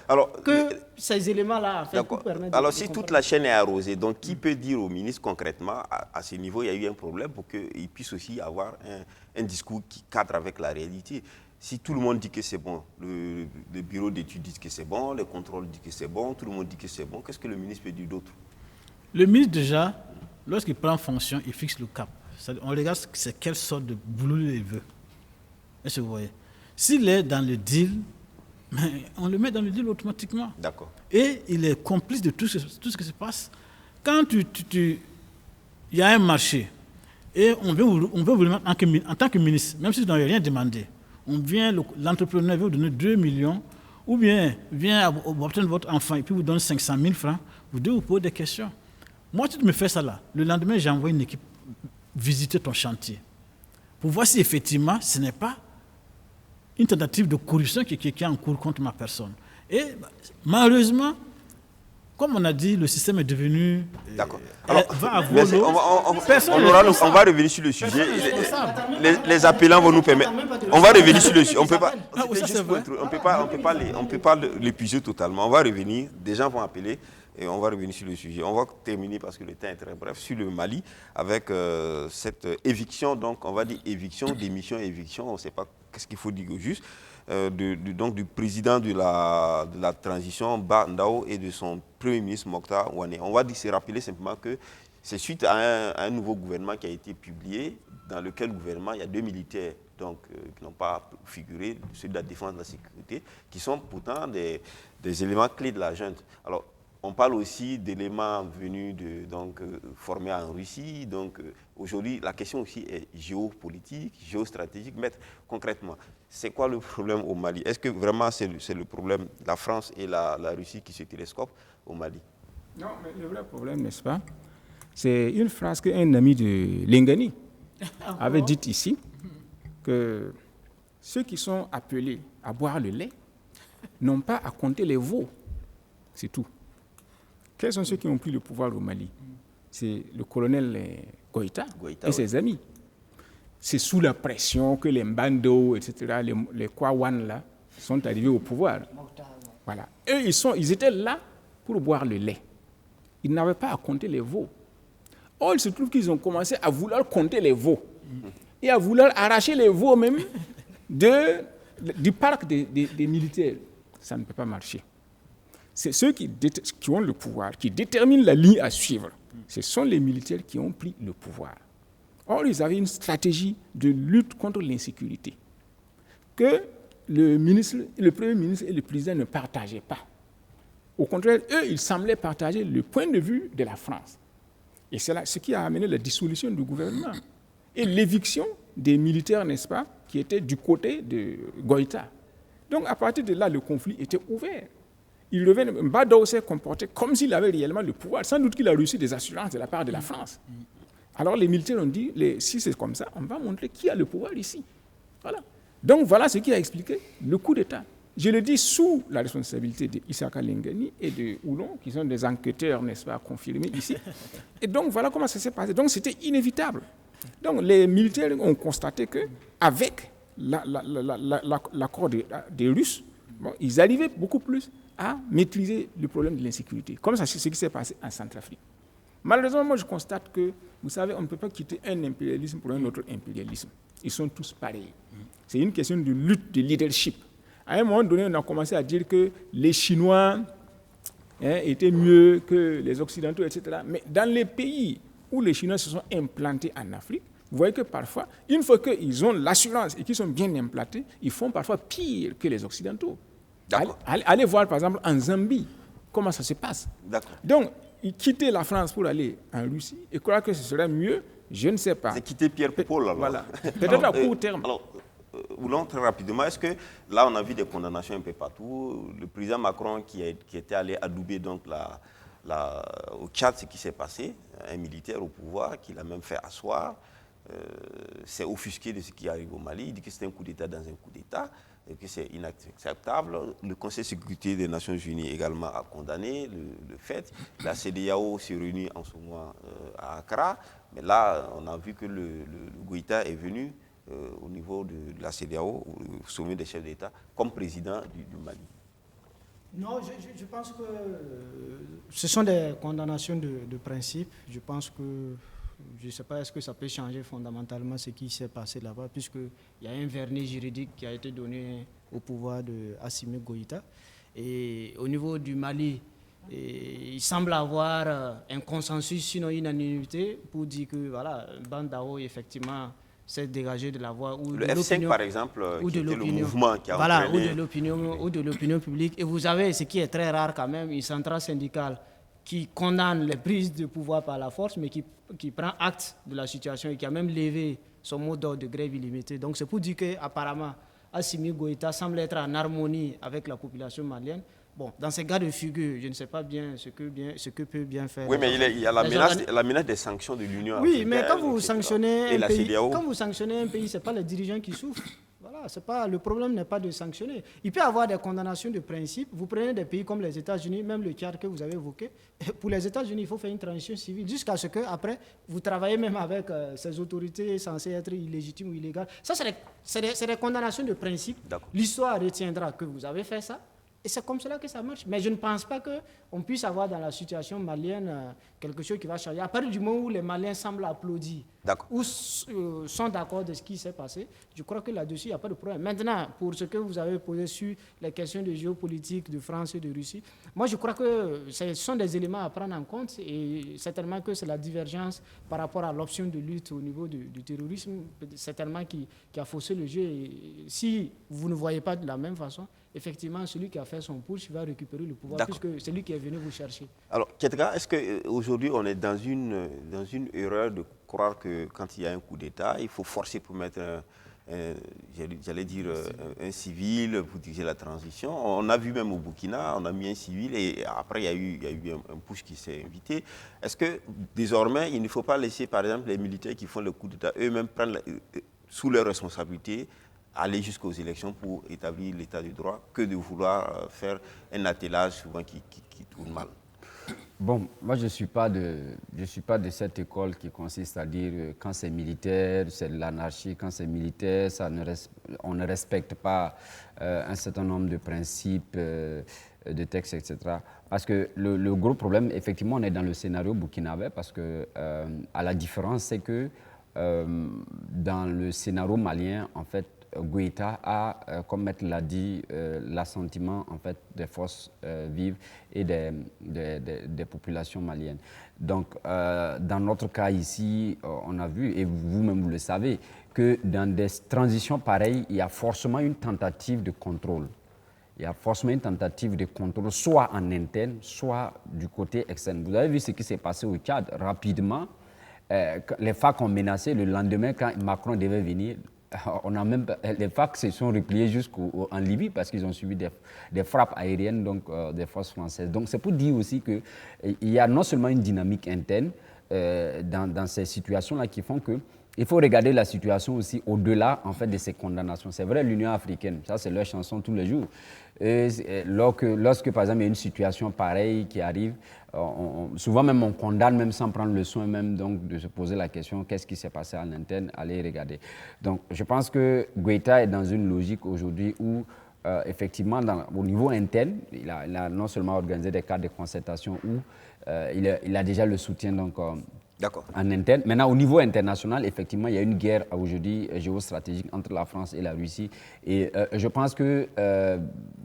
que ces éléments-là en fait, pour permettre... Alors, si toute la chaîne est arrosée, donc qui peut dire au ministre concrètement, à ce niveau, il y a eu un problème pour qu'il puisse aussi avoir un discours qui cadre avec la réalité? Si tout le monde dit que c'est bon, le bureau d'études dit que c'est bon, les contrôles disent que c'est bon, tout le monde dit que c'est bon, qu'est-ce que le ministre peut dire d'autre? Le ministre, déjà, lorsqu'il prend fonction, il fixe le cap. On regarde c'est quelle sorte de boulot il veut. Est-ce que vous voyez? S'il est dans le deal, on le met dans le deal automatiquement. D'accord. Et il est complice de tout ce qui se passe. Quand il y a un marché et on veut vous le mettre en tant que ministre, même si vous n'avez rien demandé, l'entrepreneur veut vous donner 2 millions, ou bien vient obtenir votre enfant et puis vous donne 500 000 francs, vous devez vous poser des questions. Moi, si tu me fais ça là, le lendemain, j'envoie une équipe visiter ton chantier pour voir si effectivement ce n'est pas une tentative de corruption qui est en cours contre ma personne. Et malheureusement, comme on a dit, le système est devenu... D'accord. Alors, on va revenir sur le sujet. Les appelants vont nous permettre... On va revenir sur le sujet. On ne peut pas l'épuiser totalement. On va revenir. Des gens vont appeler et on va revenir sur le sujet. On va terminer, parce que le temps est très bref, sur le Mali, avec cette éviction. Donc, on va dire éviction, démission, éviction. On ne sait pas qu'est-ce qu'il faut dire au juste. Donc du président de la transition, Ba Ndao, et de son premier ministre, Mokhtar Ouane. On va se rappeler simplement que c'est suite à un nouveau gouvernement qui a été publié, dans lequel gouvernement il y a 2 militaires donc, qui n'ont pas figuré, ceux de la défense et de la sécurité, qui sont pourtant des éléments clés de la junte. Alors, on parle aussi d'éléments venus formés en Russie. Donc aujourd'hui, la question aussi est géopolitique, géostratégique. Mais concrètement, c'est quoi le problème au Mali? Est-ce que vraiment c'est le problème de la France et la Russie qui se télescopent au Mali? Non, mais le vrai problème, n'est-ce pas? C'est une phrase qu'un ami de Lengani avait dite ici, que ceux qui sont appelés à boire le lait n'ont pas à compter les veaux. C'est tout. Quels sont ceux qui ont pris le pouvoir au Mali? C'est le colonel Goïta et ses amis. C'est sous la pression que les Mbando, etc., les Kwawan, là, sont arrivés au pouvoir. Voilà. Eux, ils étaient là pour boire le lait. Ils n'avaient pas à compter les veaux. Or, il se trouve qu'ils ont commencé à vouloir compter les veaux et à vouloir arracher les veaux même du parc des militaires. Ça ne peut pas marcher. C'est ceux qui ont le pouvoir, qui déterminent la ligne à suivre. Ce sont les militaires qui ont pris le pouvoir. Or, ils avaient une stratégie de lutte contre l'insécurité que le Premier ministre et le président ne partageaient pas. Au contraire, eux, ils semblaient partager le point de vue de la France. Et c'est là ce qui a amené la dissolution du gouvernement et l'éviction des militaires, n'est-ce pas, qui étaient du côté de Goïta. Donc, à partir de là, le conflit était ouvert. Mbadao s'est comporté comme s'il avait réellement le pouvoir. Sans doute qu'il a reçu des assurances de la part de la France. Alors les militaires ont dit, si c'est comme ça, on va montrer qui a le pouvoir ici. Voilà. Donc voilà ce qui a expliqué le coup d'État. Je le dis sous la responsabilité d'Issaka Lengani et de Oulon, qui sont des enquêteurs, n'est-ce pas, confirmés ici. Et donc voilà comment ça s'est passé. Donc c'était inévitable. Donc les militaires ont constaté qu'avec l'accord des Russes, ils arrivaient beaucoup plus à maîtriser le problème de l'insécurité. Comme ça, c'est ce qui s'est passé en Centrafrique. Malheureusement, moi, je constate que, vous savez, on ne peut pas quitter un impérialisme pour un autre impérialisme. Ils sont tous pareils. C'est une question de lutte, de leadership. À un moment donné, on a commencé à dire que les Chinois étaient mieux que les Occidentaux, etc. Mais dans les pays où les Chinois se sont implantés en Afrique, vous voyez que parfois, une fois qu'ils ont l'assurance et qu'ils sont bien implantés, ils font parfois pire que les Occidentaux. Allez voir, par exemple, en Zambie, comment ça se passe. Donc, quitter la France pour aller en Russie et croire que ce serait mieux, je ne sais pas. C'est quitter Pierre Paul, alors. Voilà. Peut-être à court terme. Alors, Oulon, très rapidement, est-ce que là, on a vu des condamnations un peu partout? Le président Macron qui était allé adouber donc, au Tchad ce qui s'est passé, un militaire au pouvoir qui l'a même fait asseoir, s'est offusqué de ce qui arrive au Mali. Il dit que c'est un coup d'État dans un coup d'État, et que c'est inacceptable. Le Conseil de sécurité des Nations Unies également a condamné le fait. La CEDEAO s'est réunie en ce moment à Accra, mais là, on a vu que le Goïta est venu au niveau niveau de la CEDEAO, au sommet des chefs d'État, comme président du Mali? Non, je pense que ce sont des condamnations de principe. Je pense que, je ne sais pas, est-ce que ça peut changer fondamentalement ce qui s'est passé là-bas, puisqu'il y a un vernis juridique qui a été donné au pouvoir d'Assimi Goïta. Et au niveau du Mali, il semble avoir un consensus, sinon une unanimité, pour dire que voilà, Bandao, effectivement, s'est dégagé de la voie. Le F5, par exemple, qui était le mouvement qui a entraîné... ou de l'opinion publique. Et vous avez, ce qui est très rare quand même, une centrale syndicale qui condamne les prises de pouvoir par la force, mais qui prend acte de la situation et qui a même levé son mot d'ordre de grève illimitée. Donc c'est pour dire qu'apparemment, Assimi Goïta semble être en harmonie avec la population malienne. Bon, dans ces cas de figure, je ne sais pas bien ce que peut bien faire. Oui, mais il y a la menace des sanctions de l'Union africaine. Oui, mais quand vous sanctionnez un pays, CEDEAO, ce n'est pas les dirigeants qui souffrent. Voilà, le problème n'est pas de sanctionner. Il peut y avoir des condamnations de principe. Vous prenez des pays comme les États-Unis, même le Tchad que vous avez évoqué. Pour les États-Unis, il faut faire une transition civile jusqu'à ce qu'après, vous travaillez même avec ces autorités censées être illégitimes ou illégales. Ça, c'est des condamnations de principe. L'histoire retiendra que vous avez fait ça. Et c'est comme cela que ça marche. Mais je ne pense pas qu'on puisse avoir dans la situation malienne quelque chose qui va changer. À partir du moment où les Maliens semblent applaudir ou sont d'accord de ce qui s'est passé, je crois que là-dessus, il n'y a pas de problème. Maintenant, pour ce que vous avez posé sur les questions de géopolitique de France et de Russie, moi je crois que ce sont des éléments à prendre en compte et certainement que c'est la divergence par rapport à l'option de lutte au niveau du terrorisme, certainement qui a faussé le jeu. Et si vous ne voyez pas de la même façon, effectivement, celui qui a fait son push va récupérer le pouvoir puisque c'est lui qui est venu vous chercher. Alors, Ketka, est-ce qu'aujourd'hui, on est dans une erreur de croire que quand il y a un coup d'État, il faut forcer pour mettre, un civil pour diriger la transition? On a vu même au Burkina, on a mis un civil et après, il y a eu un push qui s'est invité. Est-ce que désormais, il ne faut pas laisser, par exemple, les militaires qui font le coup d'État eux-mêmes prendre sous leurs responsabilités aller jusqu'aux élections pour établir l'état du droit que de vouloir faire un attelage souvent qui tourne mal? Bon, moi je ne suis pas de cette école qui consiste à dire quand c'est militaire, c'est de l'anarchie, quand c'est militaire, on ne respecte pas un certain nombre de principes, de textes, etc. Parce que le gros problème, effectivement, on est dans le scénario burkinabé parce que à la différence, c'est que dans le scénario malien, en fait, Goïta a, comme Maître l'a dit, l'assentiment en fait, des forces vives et des populations maliennes. Donc, dans notre cas ici, on a vu, et vous-même vous le savez, que dans des transitions pareilles, il y a forcément une tentative de contrôle. Il y a forcément une tentative de contrôle, soit en interne, soit du côté externe. Vous avez vu ce qui s'est passé au Tchad. Rapidement, les FARC ont menacé le lendemain quand Macron devait venir. Les FARC se sont repliés jusqu'en Libye parce qu'ils ont subi des frappes aériennes donc, des forces françaises. Donc c'est pour dire aussi qu'il y a non seulement une dynamique interne dans ces situations-là qui font qu'il faut regarder la situation aussi au-delà en fait, de ces condamnations. C'est vrai, l'Union africaine, ça c'est leur chanson tous les jours. Et lorsque par exemple il y a une situation pareille qui arrive, souvent même on condamne même sans prendre le soin même donc de se poser la question qu'est-ce qui s'est passé en interne, allez regarder. Donc je pense que Goïta est dans une logique aujourd'hui où effectivement au niveau interne, il a non seulement organisé des cadres de concertation où il a déjà le soutien donc en interne. Maintenant, au niveau international, effectivement, il y a une guerre aujourd'hui géostratégique entre la France et la Russie. Et je pense que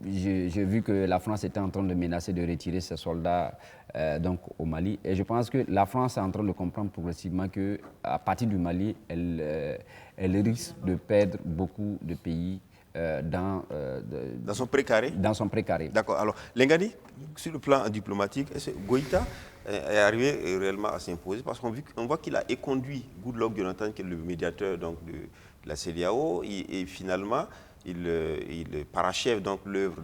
j'ai vu que la France était en train de menacer de retirer ses soldats donc, au Mali. Et je pense que la France est en train de comprendre progressivement qu'à partir du Mali, elle risque de perdre beaucoup de pays dans son précaré. Dans son précaré. D'accord. Alors, Lengani, sur le plan diplomatique, Goïta est arrivé réellement à s'imposer parce qu'on voit qu'il a éconduit Goodluck Jonathan, qui est le médiateur donc, de la CEDEAO, et finalement, il parachève donc l'œuvre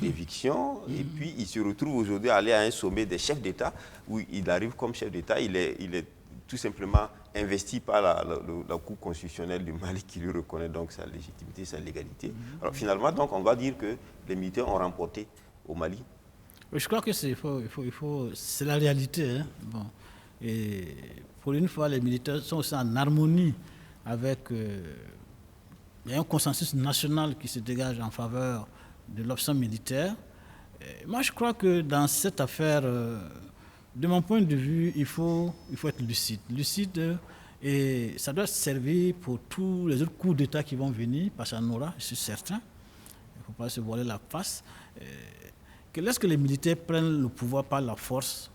d'éviction, et puis il se retrouve aujourd'hui à aller à un sommet des chefs d'État, où il arrive comme chef d'État, il est tout simplement investi par la Cour constitutionnelle du Mali qui lui reconnaît donc sa légitimité, sa légalité. Alors finalement, donc, on va dire que les militaires ont remporté au Mali. Je crois que c'est la réalité. Hein. Bon. Et pour une fois, les militaires sont aussi en harmonie avec il y a un consensus national qui se dégage en faveur de l'option militaire. Et moi, je crois que dans cette affaire, de mon point de vue, il faut être lucide. Lucide, et ça doit servir pour tous les autres coups d'État qui vont venir, parce qu'il y en aura, je suis certain. Il ne faut pas se voiler la face. Que lorsque les militaires prennent le pouvoir par la force,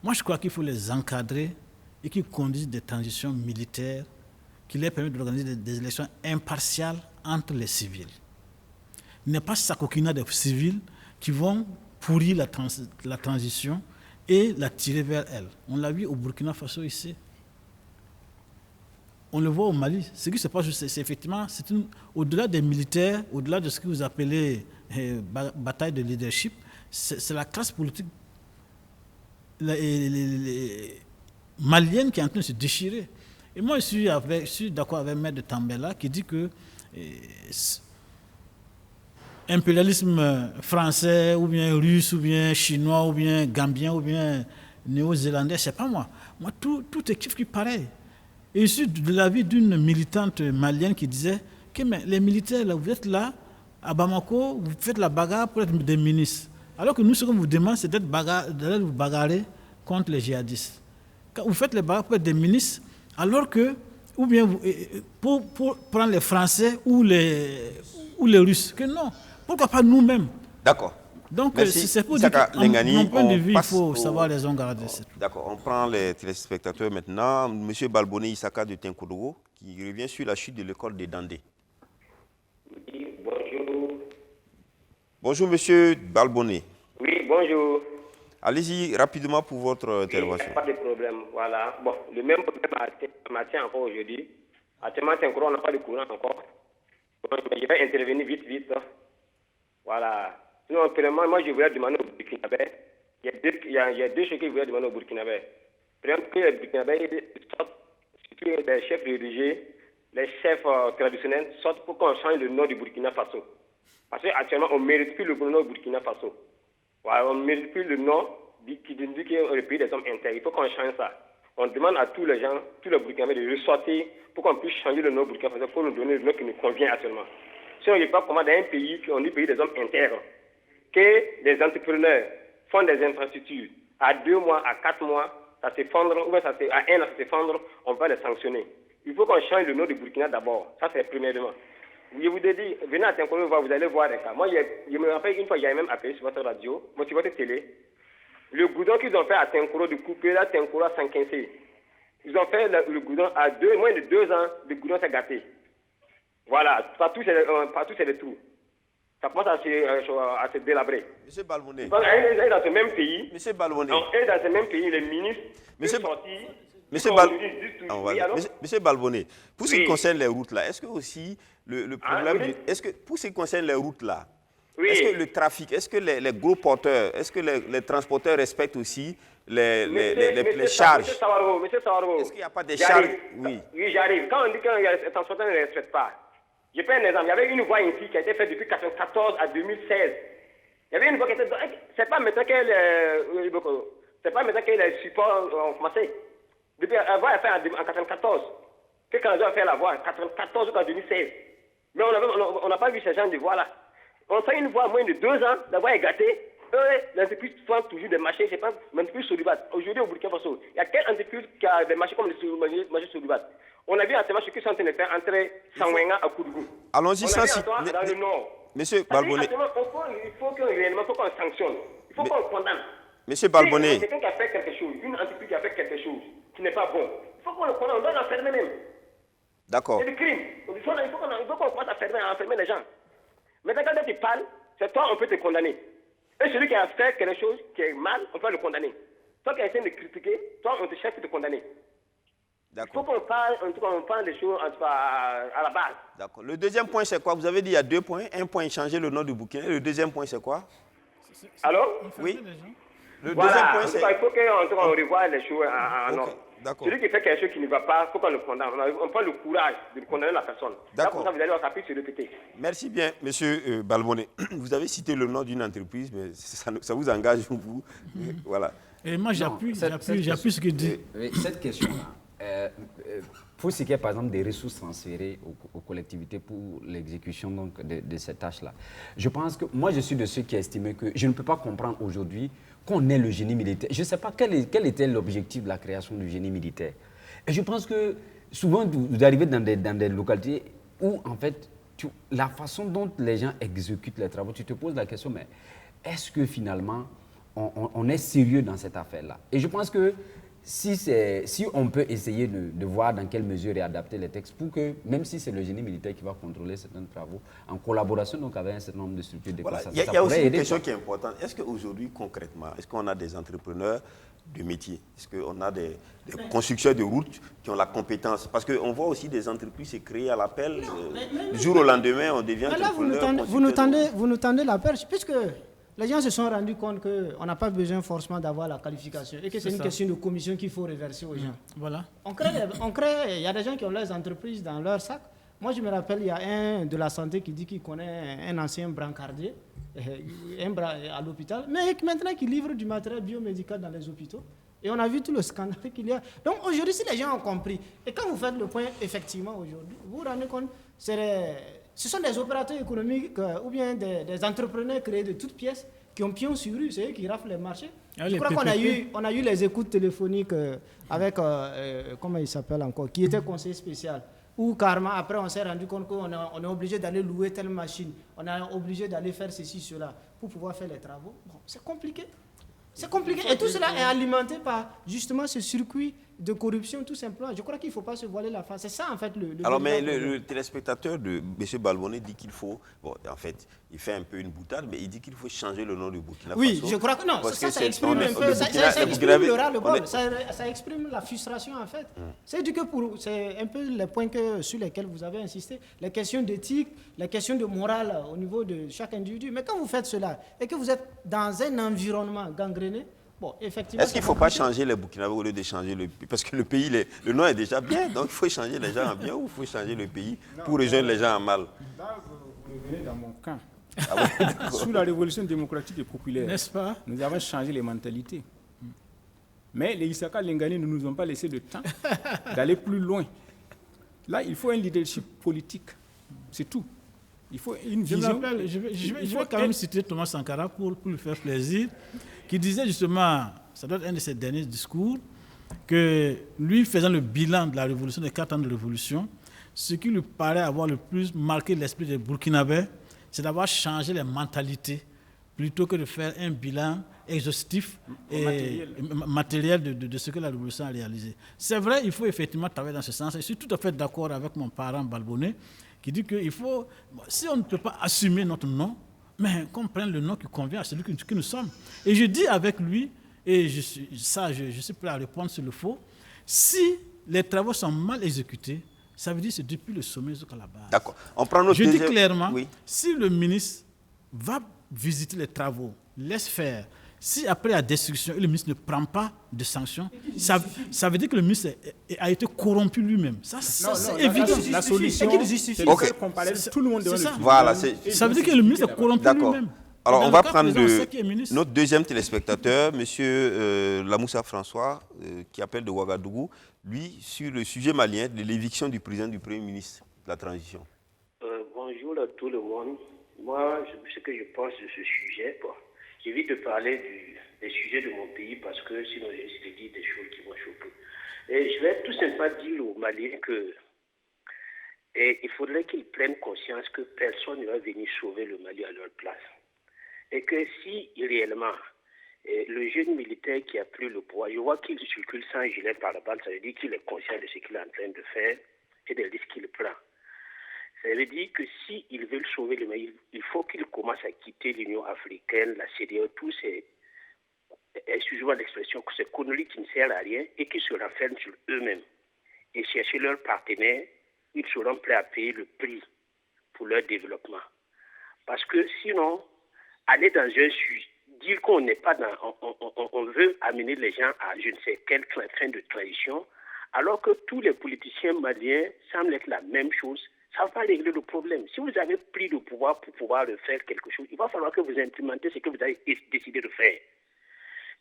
moi, je crois qu'il faut les encadrer et qu'ils conduisent des transitions militaires qui leur permettent d'organiser des élections impartiales entre les civils. Il n'est pas s'acoquiner des civils qui vont pourrir la transition et la tirer vers elle. On l'a vu au Burkina Faso ici. On le voit au Mali. Ce qui se passe, c'est effectivement, au-delà des militaires, au-delà de ce que vous appelez bataille de leadership, c'est la classe politique malienne qui est en train de se déchirer. Et moi, je suis d'accord avec Maître Tambela qui dit que impérialisme français, ou bien russe, ou bien chinois, ou bien gambien, ou bien néo-zélandais, je ne sais pas moi. Moi, tout est qui pareil. Et je suis de l'avis d'une militante malienne qui disait que mais les militaires, là, vous êtes là, à Bamako, vous faites la bagarre pour être des ministres. Alors que nous, ce qu'on vous demande, c'est d'aller vous bagarrer contre les djihadistes. Quand vous faites les bagarres pour être des ministres, alors que, ou bien pour prendre les Français ou les Russes, que non. Pourquoi pas nous-mêmes? D'accord. Donc, c'est pour dire que, mon point de vue, il faut savoir les ont gardés. D'accord, on prend les téléspectateurs maintenant. Monsieur Balboni Isaka de Tinkodogo, qui revient sur la chute de l'école de Dandé. Oui, bonjour. Bonjour, monsieur Balboni. Oui, bonjour. Allez-y rapidement pour votre intervention. Oui, pas de problème, voilà. Bon, le même problème m'attient encore aujourd'hui. Actuellement, on n'a pas de courant encore. Bon, je vais intervenir vite. Voilà. Sinon, premièrement, moi, je voulais demander au Burkinabé. Il y a deux choses que je voulais demander au Burkinabé. Premièrement, que les Burkinabés sortent, surtout les chefs religieux, les chefs traditionnels, sortent pour qu'on change le nom du Burkina Faso. Parce qu'actuellement, on ne mérite plus le nom du Burkina Faso. Voilà, on ne mérite plus le nom qui dit que est le pays des hommes intègres. Il faut qu'on change ça. On demande à tous les gens, tous les Burkinabés de ressortir pour qu'on puisse changer le nom Burkina Faso pour nous donner le nom qui nous convient actuellement. Sinon, il n'y a pas comment dans un pays qui est pays des hommes intègres, que les entrepreneurs font des infrastructures à 2 mois, à 4 mois, ça s'effondre, ou bien à 1 an, ça s'effondre, on va les sanctionner. Il faut qu'on change le nom du Burkina d'abord. Ça, c'est premièrement. Je vous ai dit, venez à Tinkodo, vous allez voir les cas. Moi, je me rappelle une fois, j'avais même appelé sur votre radio, sur votre télé. Le goudron qu'ils ont fait à Tinkodo, de couper là, Tinkodo à 115. Ils ont fait le goudron à moins de 2 ans, le goudron s'est gâté. Voilà, partout c'est des trous. Ça commence à se délabrer. Monsieur Balboni. Dans ce même pays, Monsieur Balboni. dans ce même pays, les ministres sont sortis. Monsieur Balboni, pour ce qui concerne les routes là, est-ce que aussi le problème, pour ce qui concerne les routes là, est-ce que le trafic, est-ce que les gros porteurs, est-ce que les transporteurs respectent aussi les charges? Monsieur Sawargo, est-ce qu'il n'y a pas des charges? Oui, j'arrive. Quand on dit que les transporteurs ne respectent pas, je prends un exemple. Il y avait une voie ici qui a été faite depuis 1994 à 2016. Il y avait une voie qui était... C'est pas maintenant que les supports ont commencé. Depuis la voie a fait en 1994. Que quand ils ont fait la voie, en 1994 ou en 2016. Mais on n'a pas vu ces gens de voie là. On fait une voie moins de 2 ans, la voie est gâtée. L'entreprise font toujours des marchés, je pense, l'entreprise Solibat. Aujourd'hui au Burkina Faso, il y a quelle entreprise qui a des marchés comme les marchés Solibat? On a vu actuellement ce qu'ils sont en train de faire entre Sangwenga à Koudougou. Allons-y sans dans le nord. Monsieur Balboni. Il faut qu'on sanctionne. Il faut qu'on condamne. Monsieur Balboni. Si quelqu'un qui a fait quelque chose, une entreprise qui a fait quelque chose qui n'est pas bon, il faut qu'on le condamne, on doit l'enfermer même. D'accord. C'est du crime. Il faut qu'on commence à enfermer les gens. Maintenant, quand tu parles, c'est toi, on peut te condamner. Et celui qui a fait quelque chose qui est mal, on peut le condamner. Toi qui essaies de critiquer, toi, on te cherche pour te condamner. Il faut qu'on parle des choses à la base. D'accord. Le deuxième point, c'est quoi? Vous avez dit il y a 2 points. Un point, changer le nom du Burkina. Le deuxième point, c'est quoi? Alors? Oui. Le voilà. Deuxième point, c'est... Il faut qu'on revoie les choses en ordre. D'accord. Celui qui fait quelque chose qui ne va pas, il faut qu'on le condamne. On prend le courage de condamner la personne. D'accord. Là, pour ça, vous allez voir, ça peut se répéter. Merci bien, monsieur Balboni. Vous avez cité le nom d'une entreprise, mais ça vous engage, vous. Voilà. Et moi, j'appuie ce que dit. Cette question-là, faut qu'il y ait, par exemple, des ressources transférées aux collectivités pour l'exécution de ces tâches-là. Je pense que, moi, je suis de ceux qui estiment que je ne peux pas comprendre aujourd'hui qu'on ait le génie militaire. Je ne sais pas quel était l'objectif de la création du génie militaire. Et je pense que souvent, vous arrivez dans des localités où, en fait, la façon dont les gens exécutent les travaux, tu te poses la question, mais est-ce que finalement, on est sérieux dans cette affaire-là? Et je pense que si on peut essayer de voir dans quelle mesure et adapter les textes pour que, même si c'est le génie militaire qui va contrôler certains travaux, en collaboration donc avec un certain nombre de structures de voilà. Il y a aussi une question qui est importante. Est-ce qu'aujourd'hui, concrètement, est-ce qu'on a des entrepreneurs de métier? Est-ce qu'on a des constructeurs de routes qui ont la compétence? Parce qu'on voit aussi des entreprises se créer à l'appel. Du jour au lendemain, on devient entrepreneur. Là, vous nous tendez la perche, puisque les gens se sont rendus compte qu'on n'a pas besoin forcément d'avoir la qualification et que c'est une question de commission qu'il faut reverser aux gens. Voilà. Il y a des gens qui ont leurs entreprises dans leur sac. Moi, je me rappelle, il y a un de la santé qui dit qu'il connaît un ancien brancardier à l'hôpital, mais maintenant qui livre du matériel biomédical dans les hôpitaux. Et on a vu tout le scandale qu'il y a. Donc aujourd'hui, si les gens ont compris, et quand vous faites le point, effectivement, aujourd'hui, vous vous rendez compte, ce sont des opérateurs économiques ou bien des entrepreneurs créés de toutes pièces qui ont pion sur rue, c'est eux qui raflent les marchés. Je crois qu'on a eu les écoutes téléphoniques avec, comment il s'appelle encore, qui était conseiller spécial. Ou carrément, après, on s'est rendu compte qu'on est obligé d'aller louer telle machine, on est obligé d'aller faire ceci, cela, pour pouvoir faire les travaux. Bon, c'est compliqué. C'est compliqué. Et tout cela est alimenté par justement ce circuit de corruption, tout simplement. Je crois qu'il ne faut pas se voiler la face. C'est ça, en fait, Alors, mais le téléspectateur de M. Balbonnet dit qu'il faut... Bon, en fait, il fait un peu une boutade, mais il dit qu'il faut changer le nom du Burkina Faso. Oui, je crois que non. Ça exprime un peu... Ça exprime le ras-le-bol. Ça exprime la frustration, en fait. C'est un peu les points sur lesquels vous avez insisté. Les questions d'éthique, les questions de morale au niveau de chaque individu. Mais quand vous faites cela et que vous êtes dans un environnement gangréné, bon, effectivement... Est-ce qu'il ne faut pas changer les Burkinabés au lieu de changer le pays? Parce que le pays, le nom est déjà bien, donc il faut changer les gens en bien ou il faut changer le pays pour rejoindre les gens en mal? Là, vous revenez dans mon camp. Ah Sous la révolution démocratique et populaire, n'est-ce pas? Nous avons changé les mentalités. Mais les Issaka Lengani ne nous ont pas laissé le temps d'aller plus loin. Là, il faut un leadership politique. C'est tout. Il faut une vision. Je vais quand même citer Thomas Sankara pour lui faire plaisir, qui disait justement, ça doit être un de ses derniers discours, que lui faisant le bilan de la révolution, des 4 ans de révolution, ce qui lui paraît avoir le plus marqué l'esprit des Burkinabés, c'est d'avoir changé les mentalités, plutôt que de faire un bilan exhaustif et matériel de ce que la révolution a réalisé. C'est vrai, il faut effectivement travailler dans ce sens. Je suis tout à fait d'accord avec mon parent Balbonnet, qui dit qu'il faut, si on ne peut pas assumer notre nom, mais qu'on prenne le nom qui convient à celui que nous sommes. Et je dis avec lui, et je suis prêt à répondre s'il le faut, si les travaux sont mal exécutés, ça veut dire que c'est depuis le sommet jusqu'à la base. D'accord. On prend notre dis clairement, si le ministre va visiter les travaux, laisse faire, si après la destruction, le ministre ne prend pas de sanctions, ça veut dire que le ministre a été corrompu lui-même. Ça, c'est évident. La solution, c'est de faire comparaître tout le monde devant le tribunal. Voilà, ça veut dire que le ministre est corrompu lui-même. Alors, on va prendre notre deuxième téléspectateur, M. Lamoussa François, qui appelle de Ouagadougou, lui, sur le sujet malien de l'éviction du président du Premier ministre de la transition. Bonjour à tout le monde. Moi, ce que je pense de ce sujet, j'évite de parler des sujets de mon pays parce que sinon je risque de dire des choses qui vont choquer. Et je vais tout simplement dire aux Maliens que il faudrait qu'ils prennent conscience que personne ne va venir sauver le Mali à leur place. Et que si réellement le jeune militaire qui a pris le pouvoir, je vois qu'il circule sans gilet pare-balles, ça veut dire qu'il est conscient de ce qu'il est en train de faire et des risques qu'il prend. Ça veut dire que s'ils veulent sauver le Mali, il faut qu'ils commencent à quitter l'Union africaine, la CEDEAO, tous ces, excusez-moi l'expression, ces conneries qui ne servent à rien et qui se renferment sur eux-mêmes. Et chercher leurs partenaires, ils seront prêts à payer le prix pour leur développement. Parce que sinon, aller dans un sujet, dire qu'on n'est pas dans, on veut amener les gens à je ne sais quelle fin de transition, alors que tous les politiciens maliens semblent être la même chose, ça ne va pas régler le problème. Si vous avez pris le pouvoir pour pouvoir faire quelque chose, il va falloir que vous implémentez ce que vous avez décidé de faire.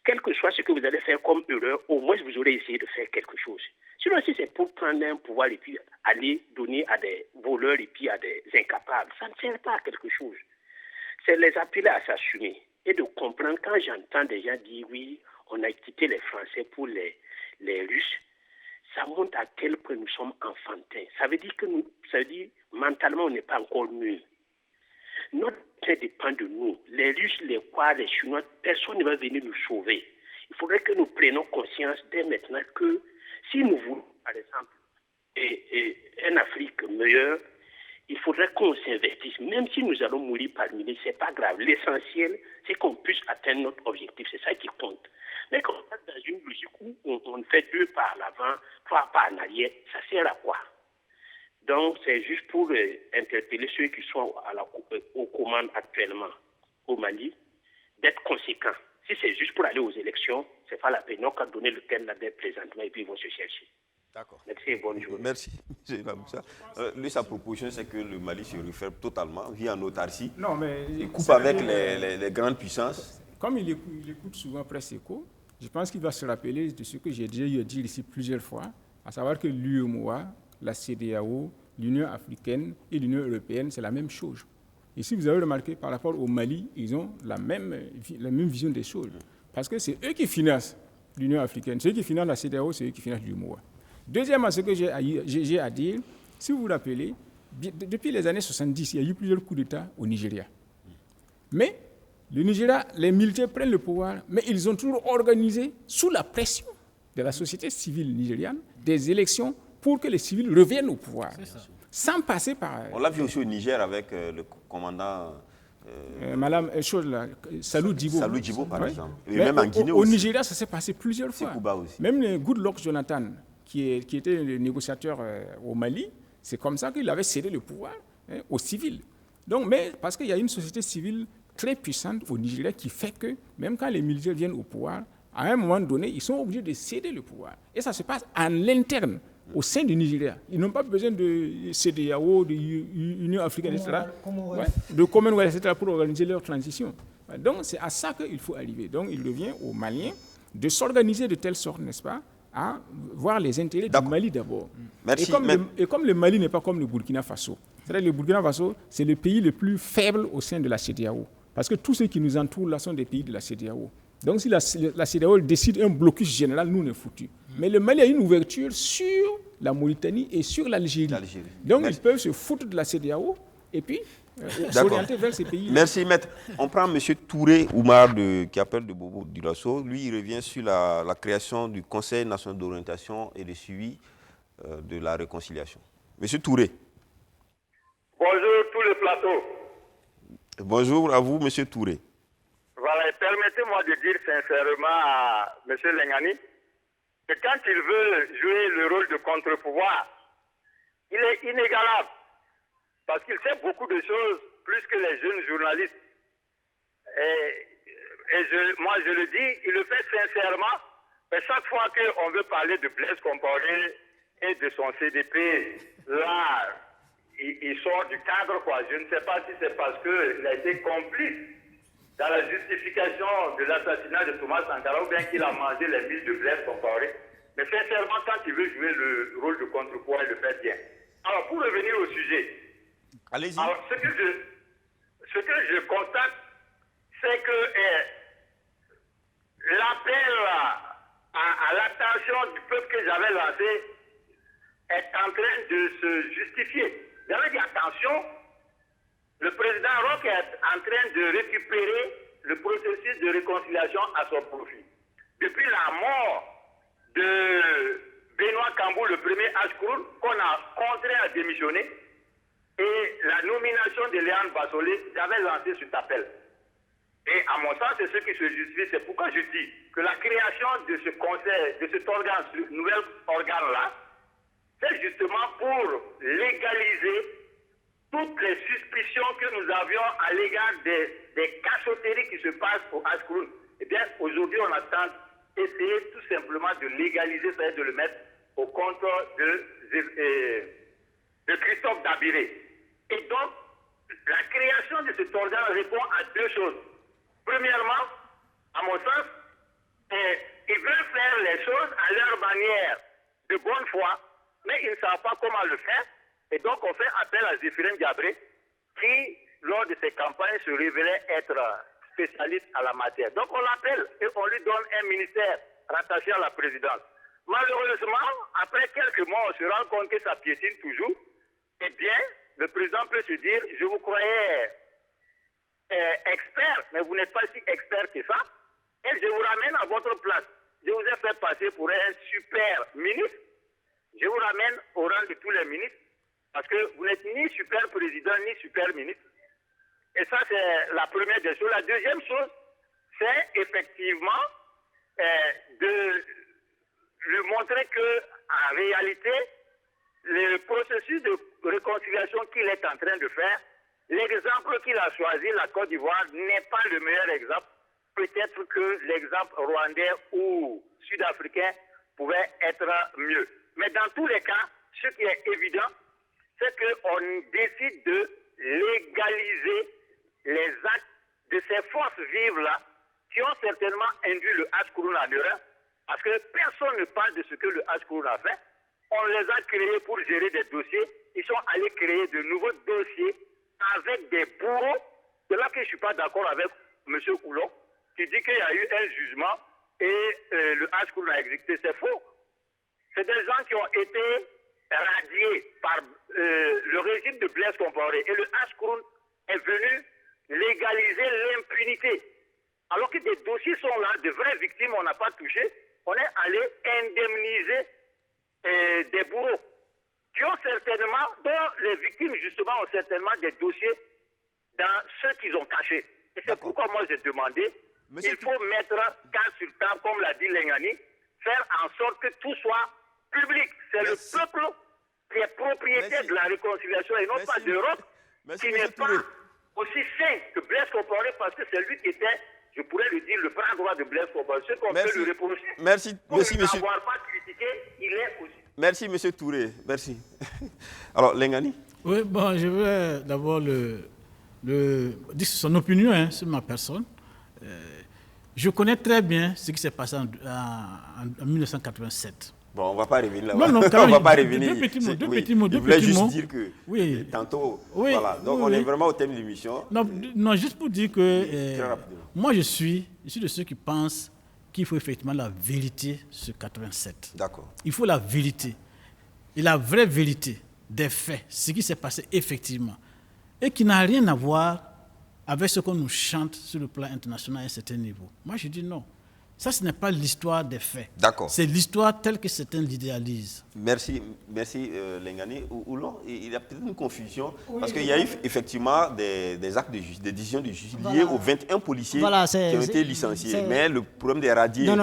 quel que soit ce que vous allez faire comme erreur, au moins vous aurez essayé de faire quelque chose. Sinon, si c'est pour prendre un pouvoir et puis aller donner à des voleurs et puis à des incapables, ça ne sert pas à quelque chose. C'est les appeler à s'assumer et de comprendre quand j'entends des gens dire oui, on a quitté les Français pour les Russes, ça montre à quel point nous sommes enfantins. Ça veut dire que mentalement, on n'est pas encore mûrs. Notre paix dépend de nous. Les Russes, les Croix, les Chinois, personne ne va venir nous sauver. Il faudrait que nous prenions conscience dès maintenant que si nous voulons, par exemple, une Afrique meilleure, il faudrait qu'on s'investisse. Même si nous allons mourir par milliers, ce n'est pas grave. L'essentiel, c'est qu'on puisse atteindre notre objectif. C'est ça qui compte. Mais quand on est dans une logique où on fait 2 pas à l'avant, 3 pas en arrière, ça sert à quoi? Donc, c'est juste pour interpeller ceux qui sont aux commandes actuellement au Mali, d'être conséquents. Si c'est juste pour aller aux élections, ce n'est pas la peine. Ils n'ont qu'à donner le thème là-bas présentement et puis ils vont se chercher. D'accord. Merci et bonne journée. Merci. Lui, sa proposition, c'est que le Mali se referme totalement, vit en autarcie. Non, mais il coupe avec les grandes puissances. Comme il écoute souvent Presse Éco, je pense qu'il va se rappeler de ce que j'ai déjà eu à dire ici plusieurs fois, à savoir que l'UEMOA, la CEDEAO, l'Union africaine et l'Union européenne, c'est la même chose. Et si vous avez remarqué, par rapport au Mali, ils ont la même vision des choses. Parce que c'est eux qui financent l'Union africaine. Ceux qui financent la CEDEAO, c'est eux qui financent l'UEMOA. Deuxièmement, ce que j'ai à dire, si vous vous rappelez, depuis les années 70, il y a eu plusieurs coups d'État au Nigeria. Mais le Nigeria, les militaires prennent le pouvoir, mais ils ont toujours organisé, sous la pression de la société civile nigériane, des élections pour que les civils reviennent au pouvoir, sans passer par... On l'a vu aussi au Niger avec le commandant... Salou Djibo. Salou Djibo, par exemple. Et mais même en Guinée au aussi. Nigeria, ça s'est passé plusieurs fois. Cuba aussi. Même le Goodluck Jonathan, qui était le négociateur au Mali, c'est comme ça qu'il avait cédé le pouvoir aux civils. Donc, mais parce qu'il y a une société civile très puissante au Nigeria qui fait que, même quand les militaires viennent au pouvoir, à un moment donné, ils sont obligés de céder le pouvoir. Et ça se passe en l'interne, au sein du Nigeria. Ils n'ont pas besoin de CEDEAO, de l'Union africaine, etc., de Commonwealth, etc., pour organiser leur transition. Donc, c'est à ça qu'il faut arriver. Donc, il revient aux Maliens de s'organiser de telle sorte, n'est-ce pas, à voir les intérêts du Mali d'abord. Merci. Et comme le Mali n'est pas comme le Burkina Faso, c'est-à-dire le Burkina Faso, c'est le pays le plus faible au sein de la CEDEAO. Parce que tous ceux qui nous entourent là sont des pays de la CEDEAO. Donc si la CEDEAO décide un blocus général, nous, on est foutus. Mais le Mali a une ouverture sur la Mauritanie et sur l'Algérie. Donc ils peuvent se foutre de la CEDEAO et puis s'orienter vers ces pays. Merci, maître. On prend M. Touré Oumar qui appelle de Bobo Dioulasso. Lui, il revient sur la création du Conseil national d'orientation et de suivi de la réconciliation. M. Touré. Bonjour tout le plateau. Bonjour à vous, M. Touré. Voilà, et permettez-moi de dire sincèrement à M. Lengani que quand il veut jouer le rôle de contre-pouvoir, il est inégalable. Parce qu'il sait beaucoup de choses, plus que les jeunes journalistes. Moi, je le dis, il le fait sincèrement. Mais chaque fois qu'on veut parler de Blaise Compaoré et de son CDP, là, il sort du cadre, quoi. Je ne sais pas si c'est parce qu'il a été complice dans la justification de l'assassinat de Thomas Sankara ou bien qu'il a mangé les milles de Blaise Compaoré. Mais sincèrement, quand il veut jouer le rôle de contre-pouvoir, il le fait bien. Alors, pour revenir au sujet, allez-y. Alors, ce que je constate, c'est que l'appel à l'attention du peuple que j'avais lancé est en train de se justifier. J'avais dit attention, le président Roch est en train de récupérer le processus de réconciliation à son profit. Depuis la mort de Benoît Cambou, le premier Ashkour, qu'on a contraint à démissionner, et la nomination de Léane Bassolé, j'avais lancé cet appel. Et à mon sens, c'est ce qui se justifie. C'est pourquoi je dis que la création de ce conseil, de cet organe, ce nouvel organe-là, c'est justement pour légaliser toutes les suspicions que nous avions à l'égard des cachotteries qui se passent au Ashkour. Eh bien, aujourd'hui, on attend essayer tout simplement de légaliser, c'est-à-dire de le mettre au compte de Christophe Dabiré. Et donc, la création de cet organe répond à deux choses. Premièrement, à mon sens, Et ils veulent faire les choses à leur manière, de bonne foi, mais ils ne savent pas comment le faire. Et donc, on fait appel à Zéphirin Diabré, qui, lors de ses campagnes, se révélait être spécialiste à la matière. Donc, on l'appelle et on lui donne un ministère rattaché à la présidence. Malheureusement, après quelques mois, on se rend compte que ça piétine toujours. Eh bien, le président peut se dire, je vous croyais expert, mais vous n'êtes pas si expert que ça. Et je vous ramène à votre place. Je vous ai fait passer pour un super ministre. Je vous ramène au rang de tous les ministres. Parce que vous n'êtes ni super président, ni super ministre. Et ça, c'est la première des choses. La deuxième chose, c'est effectivement de lui montrer que, en réalité, le processus de réconciliation qu'il est en train de faire, l'exemple qu'il a choisi, la Côte d'Ivoire, n'est pas le meilleur exemple. Peut-être que l'exemple rwandais ou sud-africain pouvait être mieux. Mais dans tous les cas, ce qui est évident, c'est qu'on décide de légaliser les actes de ces forces vives-là qui ont certainement induit le Hache-Kouroune en erreur, parce que personne ne parle de ce que le Hache-Kouroune a fait. On les a créés pour gérer des dossiers. Ils sont allés créer de nouveaux dossiers avec des bourreaux. C'est là que je ne suis pas d'accord avec M. Oulon, qui dit qu'il y a eu un jugement et le Hache-Kouroune a exécuté. C'est faux. C'est des gens qui ont été radiés par le régime de Blaise Compaoré. Et le Hache-Kouroune est venu légaliser l'impunité. Alors que des dossiers sont là, de vraies victimes, on n'a pas touché. On est allé indemniser des bourreaux qui ont certainement, dont les victimes justement ont certainement des dossiers dans ceux qu'ils ont cachés. Et c'est pourquoi moi j'ai demandé, il faut mettre carte sur table, comme l'a dit Lengani, faire en sorte que tout soit public. C'est le peuple qui est propriétaire de la réconciliation et non pas d'Europe, qui n'est pas aussi sain que Blaise Compaoré, parce que c'est lui qui était, je pourrais le dire, le bras droit de Blaise Compaoré. Ce qu'on peut le reprocher, pour ne l'avoir pas critiqué, il est aussi. Merci, M. Touré. Merci. Alors, Lengani? Oui, bon, je vais d'abord dire son opinion sur ma personne. Je connais très bien ce qui s'est passé en 1987. Bon, on ne va pas revenir là-bas. Non, on ne va pas revenir. Deux petits mots. Je voulais juste dire que tantôt, voilà. Donc, on est vraiment au thème de l'émission. Non, juste pour dire que moi, je suis de ceux qui pensent qu'il faut effectivement la vérité sur 87. D'accord. Il faut la vérité. Et la vraie vérité des faits, ce qui s'est passé effectivement. Et qui n'a rien à voir avec ce qu'on nous chante sur le plan international à un certain niveau. Moi, je dis non. Ça, ce n'est pas l'histoire des faits. D'accord. C'est l'histoire telle que certains l'idéalisent. Merci Lengani. Oulon, il y a peut-être une confusion, parce qu'il y a eu effectivement des actes de justice, des décisions de justice liées aux 21 policiers qui ont été licenciés. Mais le problème des radiés de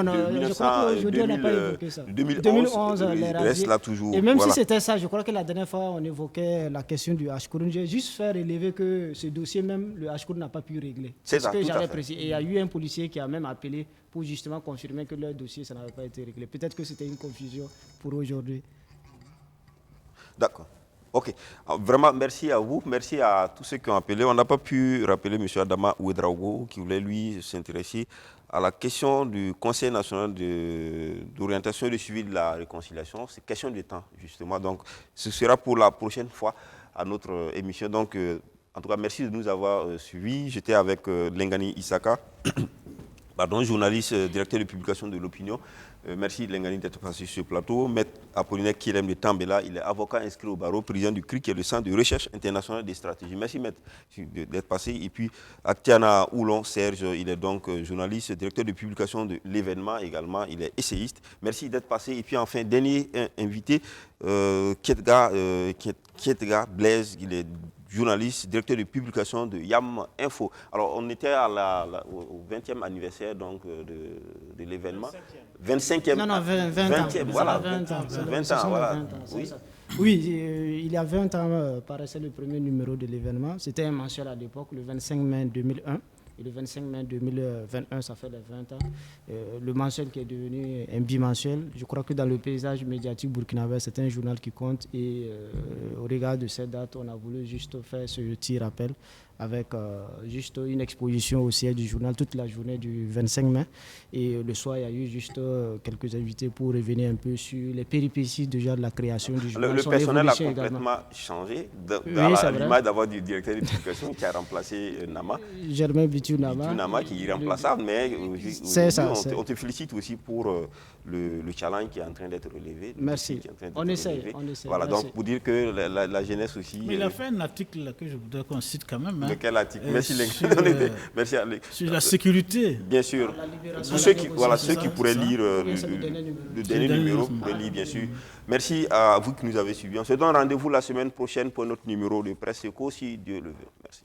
2011 reste là toujours. Et même si c'était ça, je crois que la dernière fois, on évoquait la question du Hache-Kouroune. J'ai juste fait relever que ce dossier, même le Hache-Kouroune n'a pas pu régler. C'est ce que j'avais précisé. Et il y a eu un policier qui a même appelé pour justement confirmer que leur dossier, ça n'avait pas été réglé. Peut-être que c'était une confusion pour aujourd'hui. D'accord. Ok. Alors, vraiment, merci à vous. Merci à tous ceux qui ont appelé. On n'a pas pu rappeler M. Adama Ouedraogo qui voulait, lui, s'intéresser à la question du Conseil national d'orientation et de suivi de la réconciliation. C'est question de temps, justement. Donc, ce sera pour la prochaine fois à notre émission. Donc, en tout cas, merci de nous avoir suivis. J'étais avec Lengani Isaka. Journaliste, directeur de publication de l'opinion. Merci Lengani d'être passé sur ce plateau. Maître Apollinaire Kirem de Tambela, il est avocat inscrit au barreau, président du CRI, qui est le Centre de recherche internationale des stratégies. Merci Maître d'être passé. Et puis Aktiana Oulon Serge, il est donc journaliste, directeur de publication de l'événement également, il est essayiste. Merci d'être passé. Et puis enfin, dernier invité, Kietga Blaise, il est journaliste, directeur de publication de YAM Info. Alors, on était au 20e anniversaire donc, de l'événement. 25e. Non, 20e. Voilà, 20 ans. 20 ans, voilà. Oui, il y a 20 ans, paraissait le premier numéro de l'événement. C'était un mensuel à l'époque, le 25 mai 2001. Et le 25 mai 2021, ça fait les 20 ans. Le mensuel qui est devenu un bimensuel, je crois que dans le paysage médiatique burkinabé, c'est un journal qui compte. Et au regard de cette date, on a voulu juste faire ce petit rappel avec juste une exposition au siège du journal toute la journée du 25 mai. Et le soir, il y a eu juste quelques invités pour revenir un peu sur les péripéties déjà de la création du journal. Le personnel a complètement changé, l'image d'avoir du directeur de publication qui a remplacé Nama. Germain Bitu Nama. Qui est remplaçable, mais on te félicite aussi pour le challenge qui est en train d'être relevé. Merci. On essaie. Voilà, merci. Donc pour dire que la jeunesse aussi... Mais il a fait un article que je voudrais qu'on cite quand même. De quel article? Merci merci Alex. Sur la sécurité. Bien sûr. Pour ceux qui pourraient lire le dernier numéro, pourraient lire bien sûr. Merci à vous qui nous avez suivis. On se donne rendez-vous la semaine prochaine pour notre numéro de Presse Éco, si Dieu le veut. Merci.